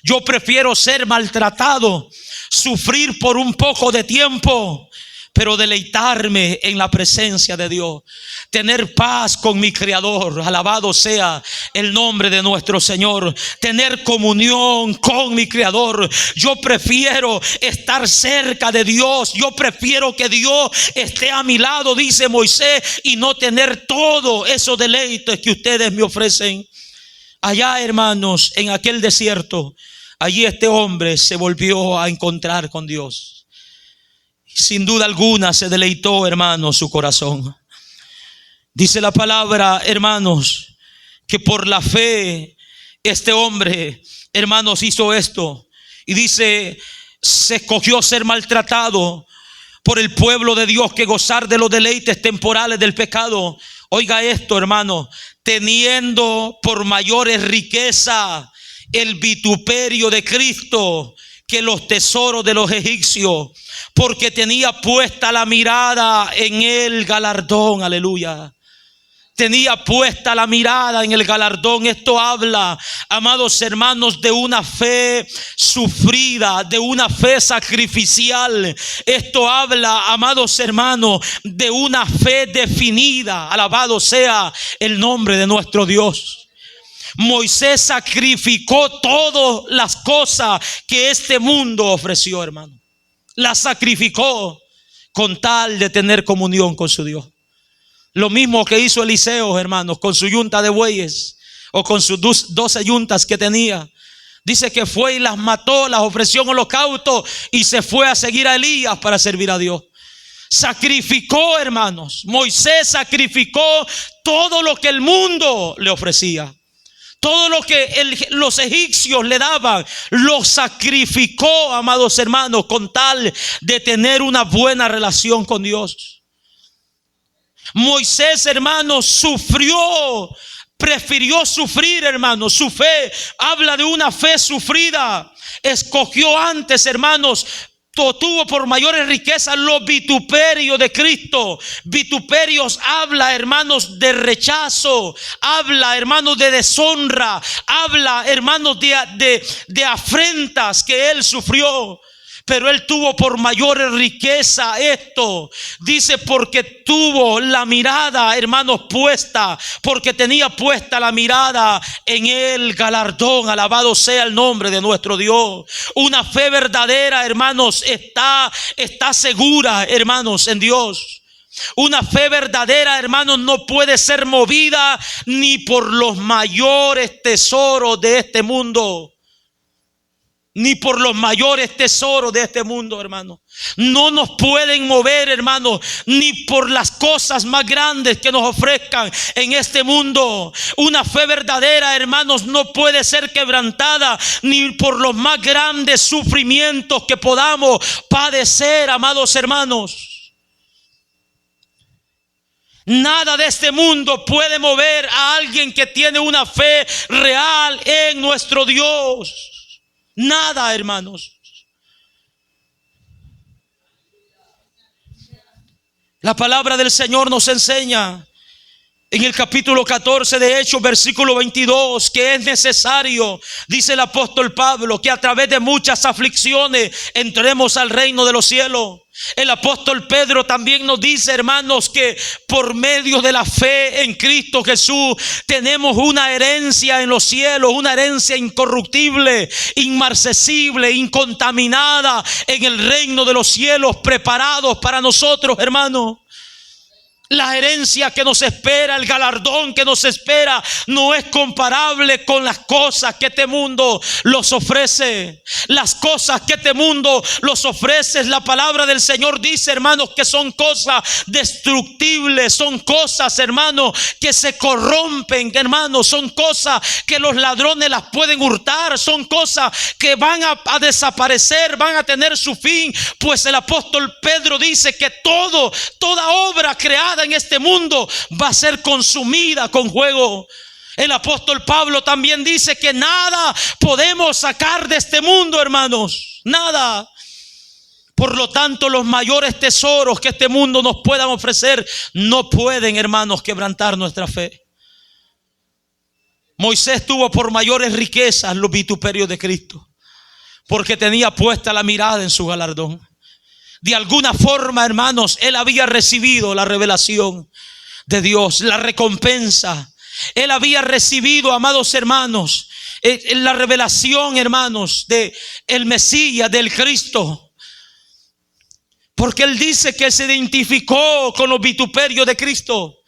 Yo prefiero ser maltratado, sufrir por un poco de tiempo, pero deleitarme en la presencia de Dios, tener paz con mi Creador. Alabado sea el nombre de nuestro Señor. Tener comunión con mi Creador. Yo prefiero estar cerca de Dios. Yo prefiero que Dios esté a mi lado, dice Moisés, y no tener todos esos deleites que ustedes me ofrecen. Allá, hermanos, en aquel desierto, allí este hombre se volvió a encontrar con Dios. Sin duda alguna se deleitó, hermanos, su corazón. Dice la palabra, hermanos, que por la fe este hombre, hermanos, hizo esto. Y dice: se escogió ser maltratado por el pueblo de Dios que gozar de los deleites temporales del pecado. Oiga esto, hermano: teniendo por mayores riqueza el vituperio de Cristo que los tesoros de los egipcios, porque tenía puesta la mirada en el galardón. Aleluya. Tenía puesta la mirada en el galardón. Esto habla, amados hermanos, de una fe sufrida, de una fe sacrificial. Esto habla, amados hermanos, de una fe definida. Alabado sea el nombre de nuestro Dios. Moisés sacrificó todas las cosas que este mundo ofreció, hermano. Las sacrificó con tal de tener comunión con su Dios. Lo mismo que hizo Eliseo, hermanos, con su yunta de bueyes, o con sus 12 yuntas que tenía. Dice que fue y las mató, las ofreció en holocausto, y se fue a seguir a Elías para servir a Dios. Sacrificó, hermanos. Moisés sacrificó todo lo que el mundo le ofrecía. Todo lo que los egipcios le daban, lo sacrificó, amados hermanos, con tal de tener una buena relación con Dios. Moisés, hermanos, prefirió sufrir, hermanos. Su fe habla de una fe sufrida. Escogió antes, hermanos, tuvo por mayores riquezas los vituperios de Cristo. Vituperios habla, hermanos, de rechazo. Habla, hermanos, de deshonra. Habla, hermanos, de afrentas que él sufrió. Pero él tuvo por mayor riqueza esto. Dice: porque tuvo la mirada, hermanos, puesta, porque tenía puesta la mirada en el galardón. Alabado sea el nombre de nuestro Dios. Una fe verdadera, hermanos, está segura, hermanos, en Dios. Una fe verdadera, hermanos, no puede ser movida ni por los mayores tesoros de este mundo, ni por los mayores tesoros de este mundo, hermano. No nos pueden mover, hermano, ni por las cosas más grandes que nos ofrezcan en este mundo. Una fe verdadera, hermanos, no puede ser quebrantada ni por los más grandes sufrimientos que podamos padecer, amados hermanos. Nada de este mundo puede mover a alguien que tiene una fe real en nuestro Dios. Nada, hermanos. La palabra del Señor nos enseña en el capítulo 14 de Hechos, versículo 22, que es necesario, dice el apóstol Pablo, que a través de muchas aflicciones entremos al reino de los cielos. El apóstol Pedro también nos dice, hermanos, que por medio de la fe en Cristo Jesús tenemos una herencia en los cielos, una herencia incorruptible, inmarcesible, incontaminada en el reino de los cielos, preparados para nosotros, hermanos. La herencia que nos espera, el galardón que nos espera, no es comparable con las cosas que este mundo los ofrece. Las cosas que este mundo los ofrece, la palabra del Señor dice, hermanos, que son cosas destructibles, son cosas, hermanos, que se corrompen, hermanos, son cosas que los ladrones las pueden hurtar, son cosas que van a desaparecer, van a tener su fin. Pues el apóstol Pedro dice que toda obra creada en este mundo va a ser consumida con fuego. El apóstol Pablo también dice que nada podemos sacar de este mundo, hermanos, nada. Por lo tanto, los mayores tesoros que este mundo nos puedan ofrecer no pueden, hermanos, quebrantar nuestra fe. Moisés tuvo por mayores riquezas los vituperios de Cristo, porque tenía puesta la mirada en su galardón. De alguna forma, hermanos, él había recibido la revelación de Dios, la recompensa. Él había recibido, amados hermanos, la revelación, hermanos, de el Mesías, del Cristo. Porque él dice que se identificó con los vituperios de Cristo.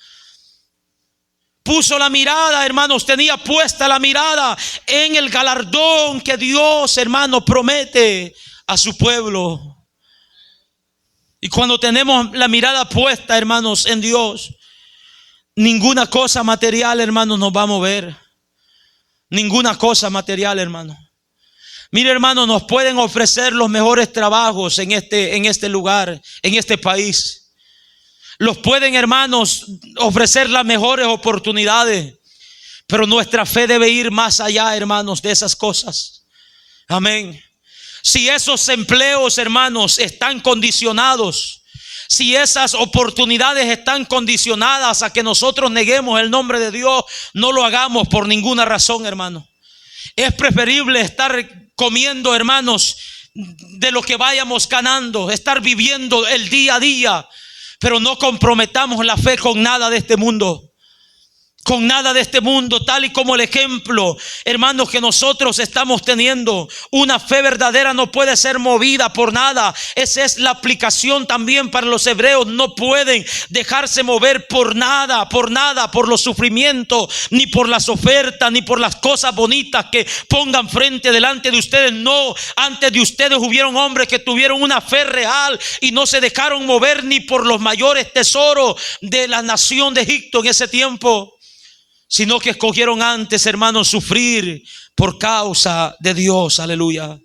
Puso la mirada, hermanos, tenía puesta la mirada en el galardón que Dios, hermanos, promete a su pueblo. Y cuando tenemos la mirada puesta, hermanos, en Dios, ninguna cosa material, hermanos, nos va a mover. Ninguna cosa material, hermano. Mire, hermano, nos pueden ofrecer los mejores trabajos en este lugar, en este país. Los pueden, hermanos, ofrecer las mejores oportunidades. Pero nuestra fe debe ir más allá, hermanos, de esas cosas. Amén. Si esos empleos, hermanos, están condicionados, si esas oportunidades están condicionadas a que nosotros neguemos el nombre de Dios, no lo hagamos por ninguna razón, hermano. Es preferible estar comiendo, hermanos, de lo que vayamos ganando, estar viviendo el día a día, pero no comprometamos la fe con nada de este mundo. Con nada de este mundo, tal y como el ejemplo, hermanos, que nosotros estamos teniendo. Una fe verdadera no puede ser movida por nada. Esa es la aplicación también para los hebreos. No pueden dejarse mover por nada, por los sufrimientos, ni por las ofertas, ni por las cosas bonitas que pongan frente delante de ustedes. No, antes de ustedes hubieron hombres que tuvieron una fe real y no se dejaron mover ni por los mayores tesoros de la nación de Egipto en ese tiempo, sino que escogieron antes, hermanos, sufrir por causa de Dios. Aleluya.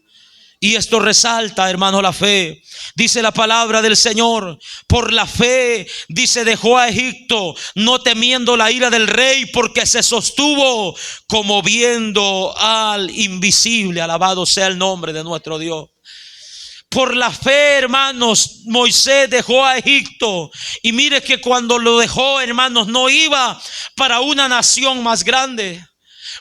Y esto resalta, hermanos, la fe. Dice la palabra del Señor: por la fe, dice, dejó a Egipto, no temiendo la ira del rey, porque se sostuvo como viendo al invisible. Alabado sea el nombre de nuestro Dios. Por la fe, hermanos, Moisés dejó a Egipto. Y mire que cuando lo dejó, hermanos, no iba para una nación más grande.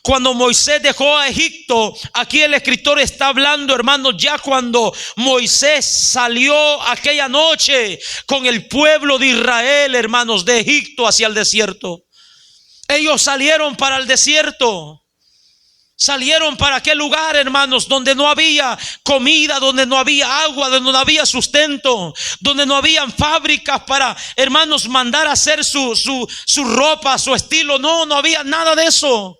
Cuando Moisés dejó a Egipto, aquí el escritor está hablando, hermanos, ya cuando Moisés salió aquella noche con el pueblo de Israel, hermanos, de Egipto hacia el desierto. Ellos salieron para el desierto. Salieron para aquel lugar, hermanos, donde no había comida, donde no había agua, donde no había sustento, donde no habían fábricas para, hermanos, mandar a hacer su ropa, su estilo. No había nada de eso.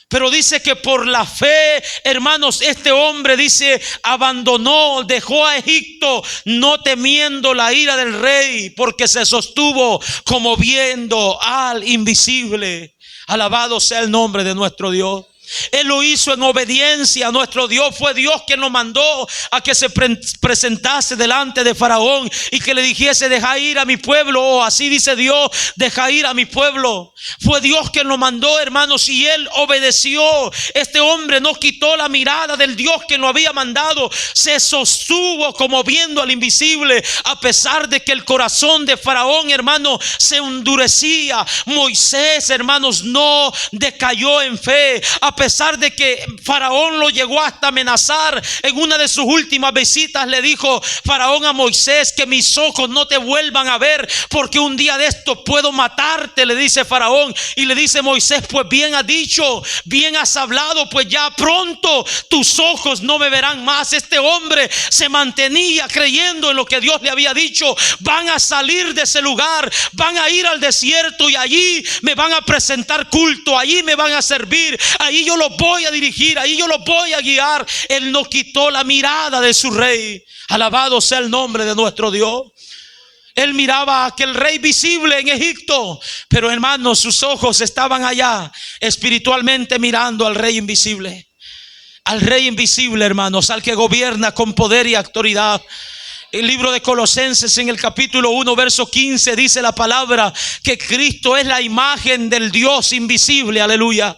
Pero dice que por la fe, hermanos, este hombre, dice, abandonó, dejó a Egipto, no temiendo la ira del rey, porque se sostuvo como viendo al invisible. Alabado sea el nombre de nuestro Dios. Él lo hizo en obediencia a nuestro Dios. Fue Dios quien lo mandó a que se presentase delante de Faraón y que le dijese: deja ir a mi pueblo. Oh, así dice Dios: deja ir a mi pueblo. Fue Dios quien lo mandó, hermanos, y él obedeció. Este hombre no quitó la mirada del Dios que lo había mandado. Se sostuvo como viendo al invisible, a pesar de que el corazón de Faraón, hermano, se endurecía. Moisés, hermanos, no decayó en fe. A pesar de que Faraón lo llegó hasta amenazar, en una de sus últimas visitas le dijo Faraón a Moisés: que mis ojos no te vuelvan a ver, porque un día de esto puedo matarte, le dice Faraón. Y le dice Moisés: pues bien has dicho, bien has hablado, pues ya pronto tus ojos no me verán más. Este hombre se mantenía creyendo en lo que Dios le había dicho: van a salir de ese lugar, van a ir al desierto y allí me van a presentar culto, allí me van a servir, allí yo los voy a dirigir, allí yo los voy a guiar. Él no quitó la mirada de su rey. Alabado sea el nombre de nuestro Dios. Él miraba a aquel rey visible en Egipto, pero hermanos, sus ojos estaban allá espiritualmente mirando al rey invisible. Al rey invisible, hermanos, al que gobierna con poder y autoridad. El libro de Colosenses, en el capítulo 1 verso 15, dice la palabra que Cristo es la imagen del Dios invisible. Aleluya.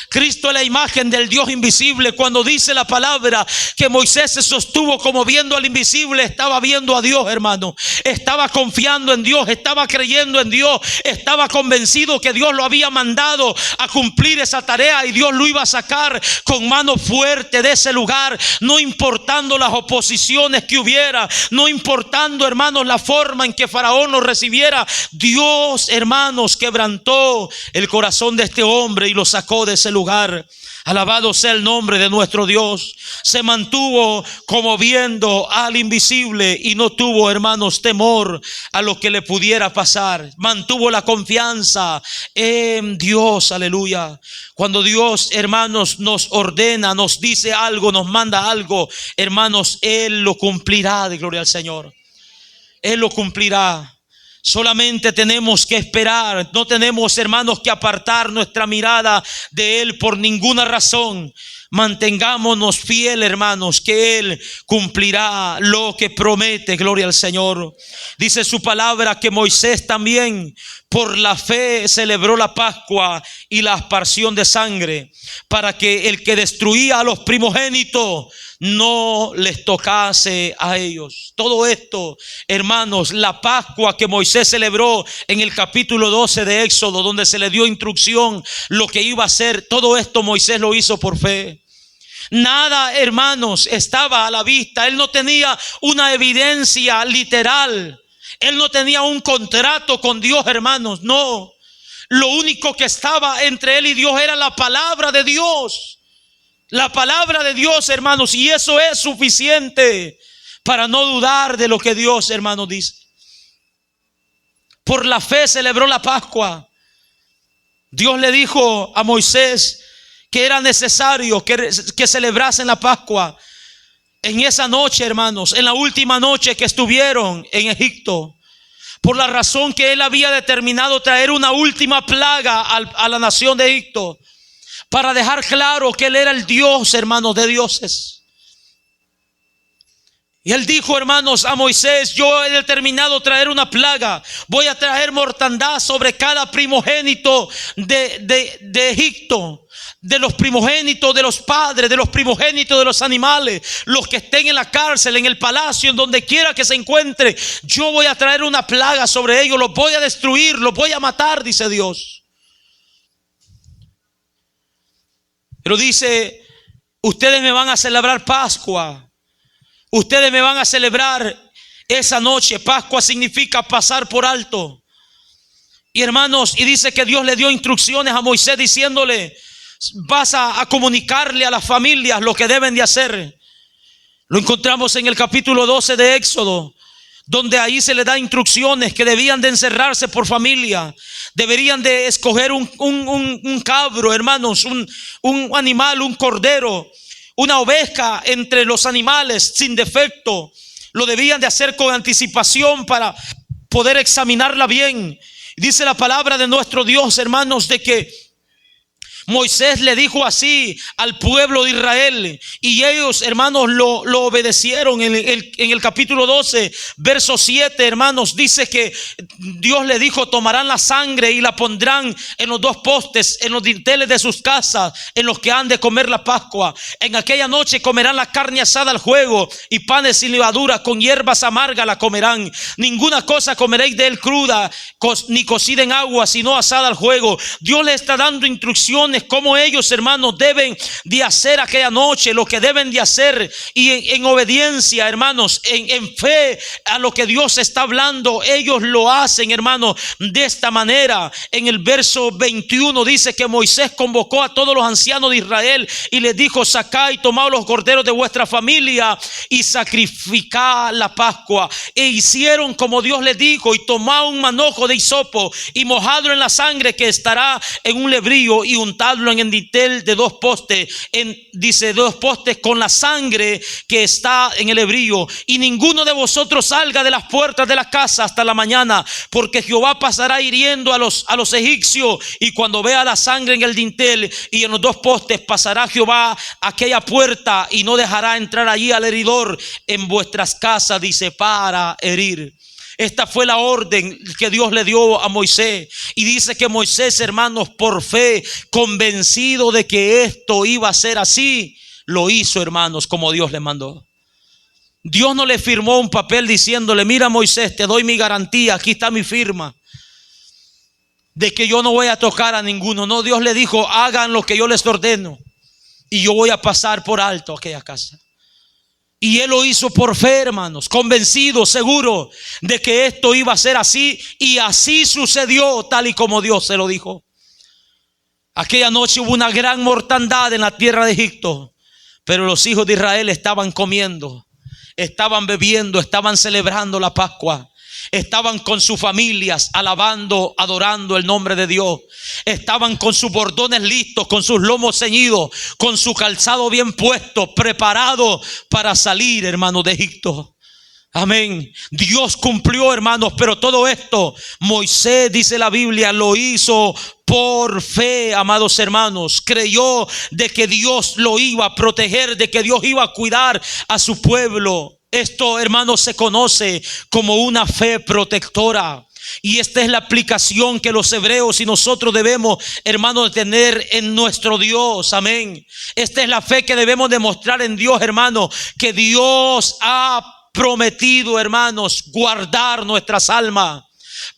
Cristo es la imagen del Dios invisible. Cuando dice la palabra que Moisés se sostuvo como viendo al invisible, estaba viendo a Dios, hermano. Estaba confiando en Dios, estaba creyendo en Dios, estaba convencido que Dios lo había mandado a cumplir esa tarea y Dios lo iba a sacar con mano fuerte de ese lugar, no importando las oposiciones que hubiera, no importando, hermanos, la forma en que Faraón lo recibiera. Dios, hermanos, quebrantó el corazón de este hombre y lo sacó de ese lugar. Alabado sea el nombre de nuestro Dios. Se mantuvo como viendo al invisible y no tuvo, hermanos, temor a lo que le pudiera pasar. Mantuvo la confianza en Dios. Aleluya. Cuando Dios, hermanos, nos ordena, nos dice algo, nos manda algo, hermanos, Él lo cumplirá. De gloria al Señor. Él lo cumplirá. Solamente tenemos que esperar. No tenemos, hermanos, que apartar nuestra mirada de Él por ninguna razón. Mantengámonos fieles, hermanos, que Él cumplirá lo que promete. Gloria al Señor. Dice su palabra que Moisés también por la fe celebró la Pascua y la aspersión de sangre, para que el que destruía a los primogénitos no les tocase a ellos. Todo esto, hermanos, la Pascua que Moisés celebró en el capítulo 12 de Éxodo, donde se le dio instrucción lo que iba a hacer, todo esto Moisés lo hizo por fe. Nada, hermanos, estaba a la vista. Él no tenía una evidencia literal. Él no tenía un contrato con Dios, hermanos. No. Lo único que estaba entre él y Dios era la palabra de Dios. La palabra de Dios, hermanos, y eso es suficiente para no dudar de lo que Dios, hermanos, dice. Por la fe celebró la Pascua. Dios le dijo a Moisés que era necesario que celebrasen la Pascua en esa noche, hermanos, en la última noche que estuvieron en Egipto. Por la razón que Él había determinado traer una última plaga a la nación de Egipto, para dejar claro que Él era el Dios, hermanos, de dioses. Y Él dijo, hermanos, a Moisés: yo he determinado traer una plaga. Voy a traer mortandad sobre cada primogénito de Egipto. De los primogénitos de los padres, de los primogénitos de los animales, los que estén en la cárcel, en el palacio, en donde quiera que se encuentre. Yo voy a traer una plaga sobre ellos, los voy a destruir, los voy a matar, dice Dios. Pero dice: ustedes me van a celebrar Pascua. Ustedes me van a celebrar esa noche. Pascua significa pasar por alto. Y hermanos, y dice que Dios le dio instrucciones a Moisés diciéndole: vas a comunicarle a las familias lo que deben de hacer. Lo encontramos en el capítulo 12 de Éxodo, donde ahí se le da instrucciones que debían de encerrarse por familia. Deberían de escoger un cabro, hermanos, un animal, un cordero, una oveja entre los animales sin defecto. Lo debían de hacer con anticipación para poder examinarla bien. Dice la palabra de nuestro Dios, hermanos, de que Moisés le dijo así al pueblo de Israel, y ellos, hermanos, lo obedecieron. En el capítulo 12, verso 7, hermanos, dice que Dios le dijo: tomarán la sangre y la pondrán en los dos postes, en los dinteles de sus casas, en los que han de comer la Pascua. En aquella noche comerán la carne asada al fuego, y panes sin levadura, con hierbas amargas la comerán. Ninguna cosa comeréis de él cruda, ni cocida en agua, sino asada al fuego. Dios le está dando instrucciones instrucciones cómo ellos, hermanos, deben de hacer aquella noche, lo que deben de hacer, y en obediencia, hermanos, en fe a lo que Dios está hablando, ellos lo hacen, hermanos, de esta manera. En el verso 21 dice que Moisés convocó a todos los ancianos de Israel y les dijo: sacad y tomad los corderos de vuestra familia y sacrificad la Pascua. E hicieron como Dios les dijo, y tomad un manojo de hisopo y mojadlo en la sangre que estará en un lebrillo, y untadlo en el dintel de 2 postes, dice 2 postes con la sangre que está en el lebrillo. Y ninguno de vosotros salga de las puertas de la casa hasta la mañana, porque Jehová pasará hiriendo a los egipcios, y cuando vea la sangre en el dintel y en los 2 postes, pasará Jehová aquella puerta y no dejará entrar allí al heridor en vuestras casas, dice, para herir. Esta fue la orden que Dios le dio a Moisés. Y dice que Moisés, hermanos, por fe, convencido de que esto iba a ser así, lo hizo, hermanos, como Dios le mandó. Dios no le firmó un papel diciéndole: mira, Moisés, te doy mi garantía, aquí está mi firma de que yo no voy a tocar a ninguno. No, Dios le dijo: hagan lo que yo les ordeno y yo voy a pasar por alto aquella casa. Y él lo hizo por fe, hermanos, convencido, seguro de que esto iba a ser así. Y así sucedió, tal y como Dios se lo dijo. Aquella noche hubo una gran mortandad en la tierra de Egipto, pero los hijos de Israel estaban comiendo, estaban bebiendo, estaban celebrando la Pascua. Estaban con sus familias alabando, adorando el nombre de Dios. Estaban con sus bordones listos, con sus lomos ceñidos, con su calzado bien puesto, preparados para salir, hermanos, de Egipto. Amén. Dios cumplió, hermanos, pero todo esto Moisés, dice la Biblia, lo hizo por fe, amados hermanos. Creyó de que Dios lo iba a proteger, de que Dios iba a cuidar a su pueblo. Esto, hermanos, se conoce como una fe protectora. Y esta es la aplicación que los hebreos y nosotros debemos, hermanos, tener en nuestro Dios. Amén. Esta es la fe que debemos demostrar en Dios, hermanos, que Dios ha prometido, hermanos, guardar nuestras almas,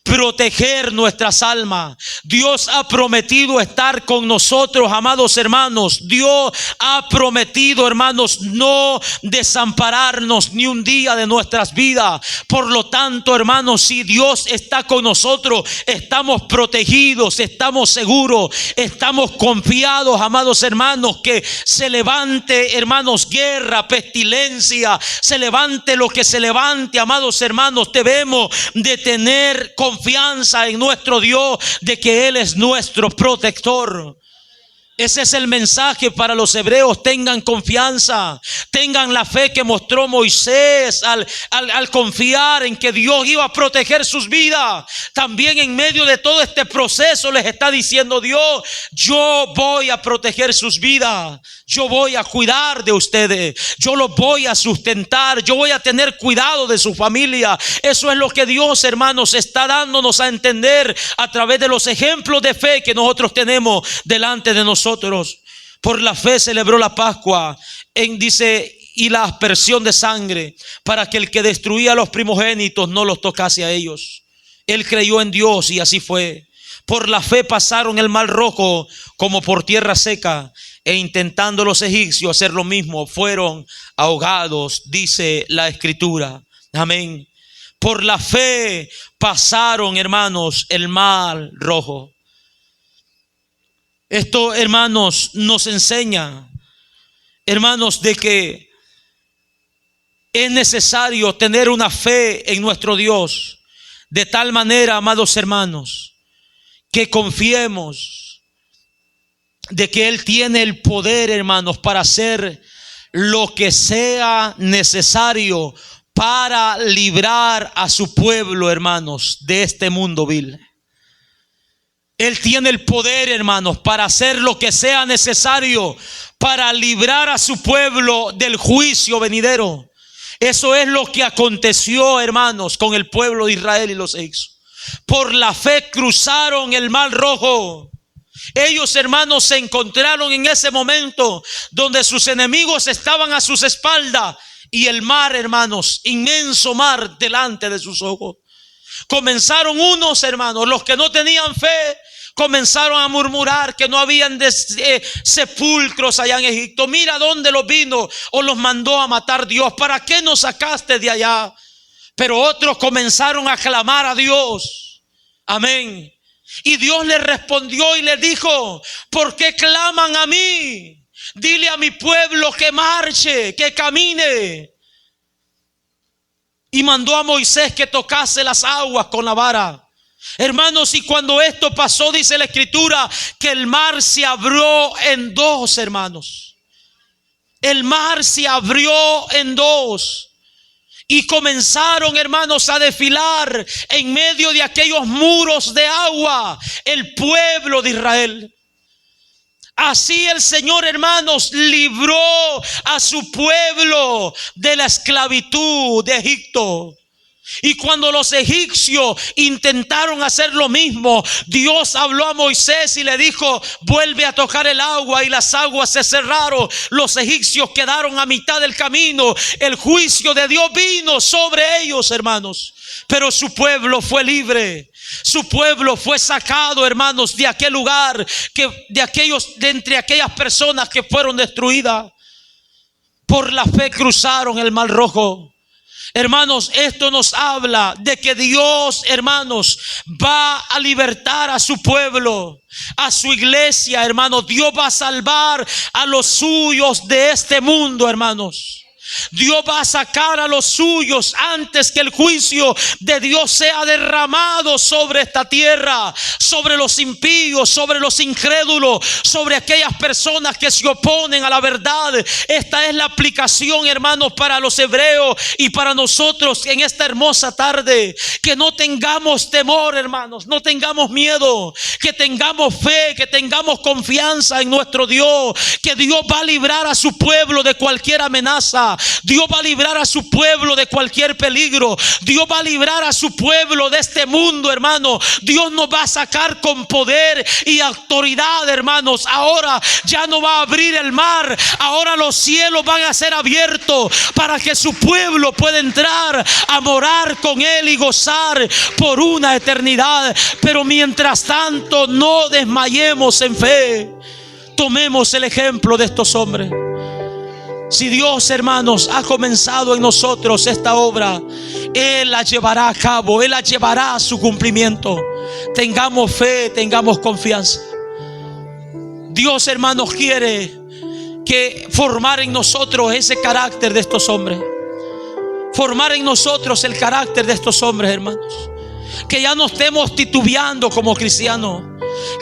proteger nuestras almas. Dios ha prometido estar con nosotros, amados hermanos. Dios ha prometido, hermanos, no desampararnos ni un día de nuestras vidas. Por lo tanto, hermanos, si Dios está con nosotros, estamos protegidos, estamos seguros, estamos confiados, amados hermanos. Que se levante, hermanos, guerra, pestilencia, se levante lo que se levante, amados hermanos, debemos de tener confianza en nuestro Dios, de que Él es nuestro protector. Ese es el mensaje para los hebreos. Tengan confianza, tengan la fe que mostró Moisés al confiar en que Dios iba a proteger sus vidas. También en medio de todo este proceso les está diciendo Dios: yo voy a proteger sus vidas, yo voy a cuidar de ustedes, yo los voy a sustentar, yo voy a tener cuidado de su familia. Eso es lo que Dios, hermanos, está dándonos a entender a través de los ejemplos de fe que nosotros tenemos delante de nosotros. Por la fe celebró la Pascua, dice, y la aspersión de sangre, para que el que destruía a los primogénitos no los tocase a ellos. Él creyó en Dios y así fue. Por la fe pasaron el mar Rojo como por tierra seca, e intentando los egipcios hacer lo mismo, fueron ahogados, dice la Escritura. Amén. Por la fe pasaron, hermanos, el mar Rojo. Esto, hermanos, nos enseña, hermanos, de que es necesario tener una fe en nuestro Dios, de tal manera, amados hermanos, que confiemos de que Él tiene el poder, hermanos, para hacer lo que sea necesario para librar a su pueblo, hermanos, de este mundo vil. Él tiene el poder, hermanos, para hacer lo que sea necesario para librar a su pueblo del juicio venidero. Eso es lo que aconteció, hermanos, con el pueblo de Israel y los egipcios. Por la fe cruzaron el mar Rojo. Ellos, hermanos, se encontraron en ese momento donde sus enemigos estaban a sus espaldas y el mar, hermanos, inmenso mar delante de sus ojos. Comenzaron unos, hermanos, los que no tenían fe, comenzaron a murmurar que no habían sepulcros allá en Egipto. Mira dónde los vino o los mandó a matar Dios. ¿Para qué nos sacaste de allá? Pero otros comenzaron a clamar a Dios. Amén. Y Dios les respondió y les dijo: ¿por qué claman a mí? Dile a mi pueblo que marche, que camine. Y mandó a Moisés que tocase las aguas con la vara. Hermanos, y cuando esto pasó, dice la Escritura, que el mar se abrió en dos, hermanos. El mar se abrió en dos. Y comenzaron, hermanos, a desfilar en medio de aquellos muros de agua el pueblo de Israel. Así el Señor, hermanos, libró a su pueblo de la esclavitud de Egipto. Y cuando los egipcios intentaron hacer lo mismo, Dios habló a Moisés y le dijo: vuelve a tocar el agua, y las aguas se cerraron. Los egipcios quedaron a mitad del camino. El juicio de Dios vino sobre ellos, hermanos. Pero su pueblo fue libre. Su pueblo fue sacado, hermanos, de aquel lugar, de entre aquellas personas que fueron destruidas. Por la fe cruzaron el Mar Rojo. Hermanos, esto nos habla de que Dios, hermanos, va a libertar a su pueblo, a su iglesia, hermanos. Dios va a salvar a los suyos de este mundo, hermanos. Dios va a sacar a los suyos antes que el juicio de Dios sea derramado sobre esta tierra, sobre los impíos, sobre los incrédulos, sobre aquellas personas que se oponen a la verdad. Esta es la aplicación, hermanos, para los hebreos y para nosotros en esta hermosa tarde. Que no tengamos temor, hermanos, no tengamos miedo, que tengamos fe, que tengamos confianza en nuestro Dios, que Dios va a librar a su pueblo de cualquier amenaza. Dios va a librar a su pueblo de cualquier peligro. Dios va a librar a su pueblo de este mundo, hermano. Dios nos va a sacar con poder y autoridad, hermanos. Ahora ya no va a abrir el mar. Ahora los cielos van a ser abiertos para que su pueblo pueda entrar a morar con él y gozar por una eternidad. Pero mientras tanto, no desmayemos en fe. Tomemos el ejemplo de estos hombres. Si Dios, hermanos, ha comenzado en nosotros esta obra, Él la llevará a cabo, Él la llevará a su cumplimiento. Tengamos fe, tengamos confianza. Dios, hermanos, quiere que formar en nosotros ese carácter de estos hombres. Formar en nosotros el carácter de estos hombres, hermanos. Que ya no estemos titubeando como cristianos.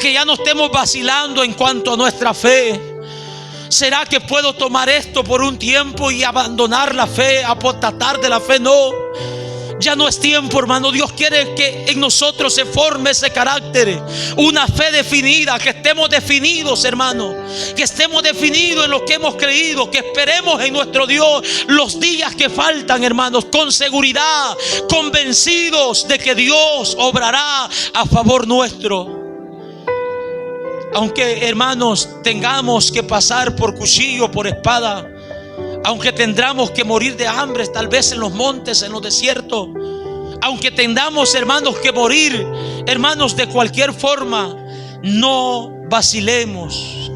Que ya no estemos vacilando en cuanto a nuestra fe. ¿Será que puedo tomar esto por un tiempo y abandonar la fe, apostatar de la fe? No, ya no es tiempo, hermano. Dios quiere que en nosotros se forme ese carácter, una fe definida, que estemos definidos, hermano, que estemos definidos en lo que hemos creído, que esperemos en nuestro Dios los días que faltan, hermanos, con seguridad, convencidos de que Dios obrará a favor nuestro. Aunque, hermanos, tengamos que pasar por cuchillo, por espada, aunque tendremos que morir de hambre, tal vez en los montes, en los desiertos, aunque tengamos, hermanos, que morir, hermanos, de cualquier forma, no vacilemos,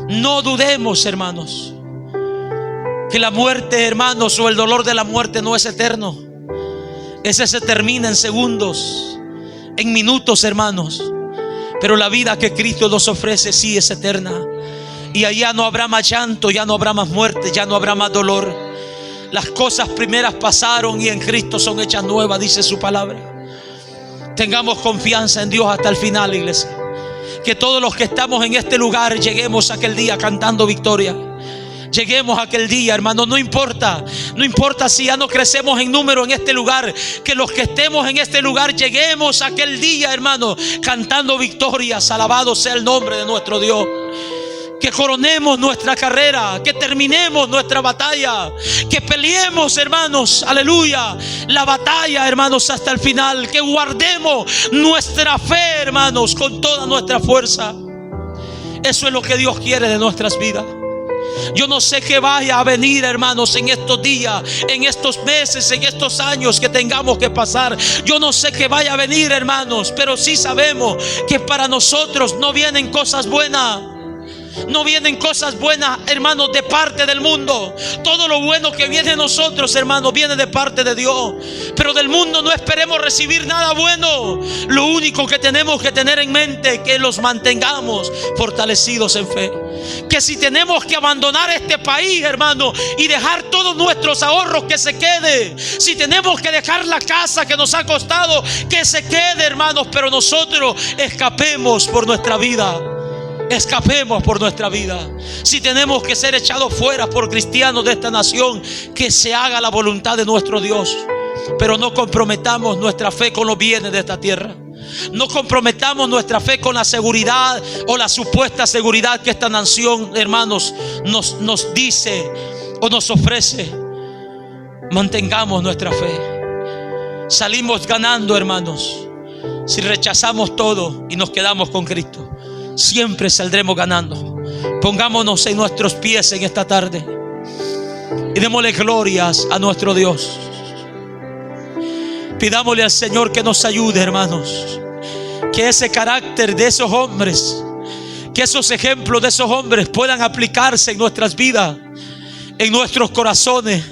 no dudemos, hermanos, que la muerte, hermanos, o el dolor de la muerte no es eterno. Ese se termina en segundos, en minutos, hermanos. Pero la vida que Cristo nos ofrece sí es eterna. Y allá no habrá más llanto, ya no habrá más muerte, ya no habrá más dolor. Las cosas primeras pasaron y en Cristo son hechas nuevas, dice su palabra. Tengamos confianza en Dios hasta el final, iglesia. Que todos los que estamos en este lugar lleguemos a aquel día cantando victoria. Lleguemos a aquel día, hermano. No importa si ya no crecemos en número en este lugar. Que los que estemos en este lugar lleguemos a aquel día, hermano, cantando victorias. Alabado sea el nombre de nuestro Dios. Que coronemos nuestra carrera, que terminemos nuestra batalla, que peleemos, hermanos, aleluya, la batalla, hermanos, hasta el final. Que guardemos nuestra fe, hermanos, con toda nuestra fuerza. Eso es lo que Dios quiere de nuestras vidas. Yo no sé qué vaya a venir, hermanos, en estos días, en estos meses, en estos años que tengamos que pasar. Yo no sé qué vaya a venir, hermanos, pero sí sabemos que para nosotros no vienen cosas buenas. No vienen cosas buenas, hermanos, de parte del mundo. Todo lo bueno que viene de nosotros, hermanos, viene de parte de Dios. Pero del mundo no esperemos recibir nada bueno. Lo único que tenemos que tener en mente es que los mantengamos fortalecidos en fe. Que si tenemos que abandonar este país, hermano, y dejar todos nuestros ahorros, que se quede. Si tenemos que dejar la casa que nos ha costado, que se quede, hermanos. Pero nosotros escapemos por nuestra vida. Escapemos por nuestra vida. Si tenemos que ser echados fuera por cristianos de esta nación, que se haga la voluntad de nuestro Dios. Pero no comprometamos nuestra fe con los bienes de esta tierra. No comprometamos nuestra fe con la seguridad o la supuesta seguridad que esta nación, hermanos, nos dice o nos ofrece. Mantengamos nuestra fe. Salimos ganando, hermanos, si rechazamos todo y nos quedamos con Cristo. Siempre saldremos ganando. Pongámonos en nuestros pies en esta tarde y démosle glorias a nuestro Dios. Pidámosle al Señor que nos ayude, hermanos. Que ese carácter de esos hombres, que esos ejemplos de esos hombres puedan aplicarse en nuestras vidas, en nuestros corazones.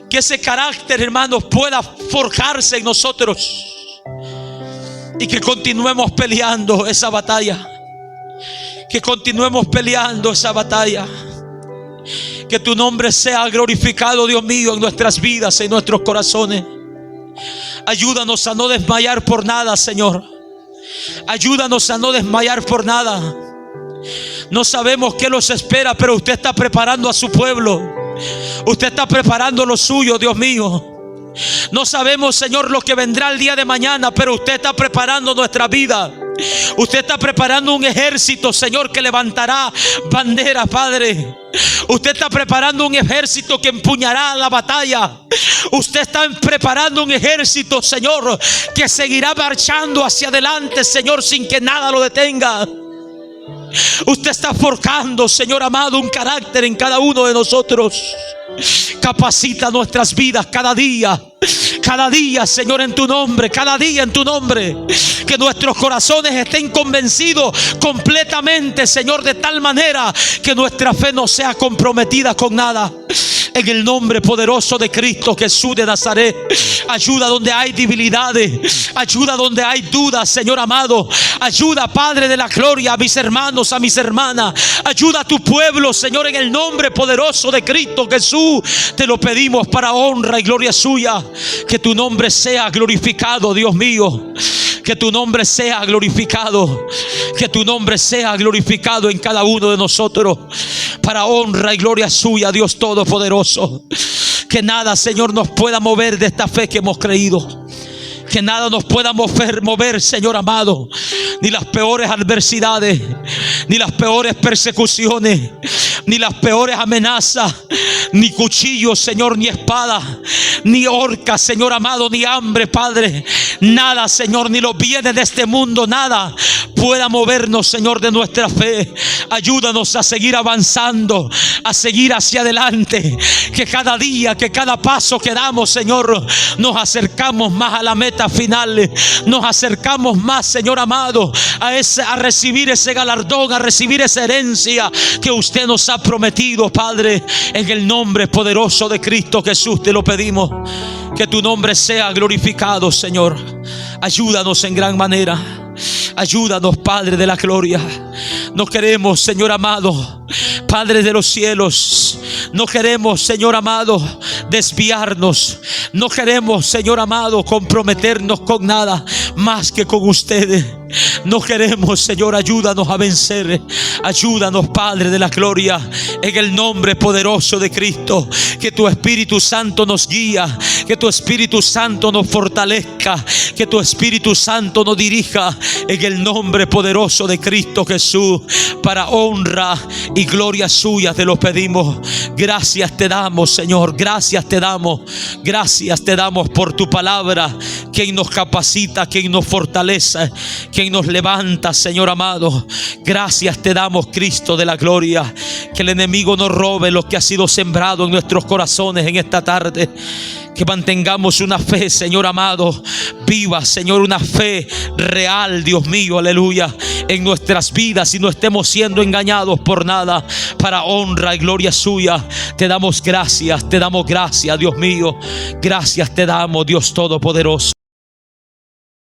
Que ese carácter, hermanos, pueda forjarse en nosotros. Y que continuemos peleando esa batalla. Que continuemos peleando esa batalla. Que tu nombre sea glorificado, Dios mío, en nuestras vidas, en nuestros corazones. Ayúdanos a no desmayar por nada, Señor. Ayúdanos a no desmayar por nada. No sabemos qué los espera, pero usted está preparando a su pueblo. Usted está preparando lo suyo, Dios mío. No sabemos, Señor, lo que vendrá el día de mañana, pero usted está preparando nuestra vida. Usted está preparando un ejército, Señor, que levantará bandera, Padre. Usted está preparando un ejército que empuñará la batalla. Usted está preparando un ejército, Señor, que seguirá marchando hacia adelante, Señor, sin que nada lo detenga. Usted está forjando, Señor amado, un carácter en cada uno de nosotros. Capacita nuestras vidas cada día, Señor, en tu nombre, cada día en tu nombre. Que nuestros corazones estén convencidos completamente, Señor, de tal manera que nuestra fe no sea comprometida con nada. En el nombre poderoso de Cristo Jesús de Nazaret. Ayuda donde hay debilidades. Ayuda donde hay dudas, Señor amado. Ayuda, Padre de la gloria, a mis hermanos, a mis hermanas. Ayuda a tu pueblo, Señor, en el nombre poderoso de Cristo Jesús. Te lo pedimos para honra y gloria suya. Que tu nombre sea glorificado, Dios mío. Que tu nombre sea glorificado. Que tu nombre sea glorificado en cada uno de nosotros. Para honra y gloria suya, Dios Todopoderoso. Que nada, Señor, nos pueda mover de esta fe que hemos creído. Que nada nos pueda mover, Señor amado. Ni las peores adversidades, ni las peores persecuciones, ni las peores amenazas, ni cuchillos, Señor, ni espada, ni horca, Señor amado, ni hambre, Padre. Nada, Señor, ni los bienes de este mundo, nada pueda movernos, Señor, de nuestra fe. Ayúdanos a seguir avanzando, a seguir hacia adelante. Que cada día, que cada paso que damos, Señor, nos acercamos más a la meta final. Nos acercamos más, Señor amado, a recibir ese galardón, a recibir esa herencia que usted nos ha prometido, Padre. En el nombre poderoso de Cristo Jesús te lo pedimos. Que tu nombre sea glorificado, Señor. Ayúdanos en gran manera. Ayúdanos, Padre de la gloria. No queremos, Señor amado, Padre de los cielos, no queremos, Señor amado, desviarnos. No queremos, Señor amado, comprometernos con nada más que con ustedes. No queremos, Señor, ayúdanos a vencer. Ayúdanos, Padre de la gloria, en el nombre poderoso de Cristo. Que tu Espíritu Santo nos guía, que tu Espíritu Santo nos fortalezca, que tu Espíritu Santo nos dirija, en el nombre poderoso de Cristo Jesús. Para honra y gloria suya te lo pedimos. Gracias te damos, Señor. Gracias te damos. Gracias te damos por tu palabra, quien nos capacita, quien nos fortalece, quien nos levanta, Señor amado. Gracias te damos, Cristo de la gloria. Que el enemigo no robe lo que ha sido sembrado en nuestros corazones en esta tarde. Que mantengamos una fe, Señor amado, viva, Señor, una fe real, Dios mío, aleluya, en nuestras vidas, y no estemos siendo engañados por nada, para honra y gloria suya. Te damos gracias, Dios mío. Gracias te damos, Dios Todopoderoso.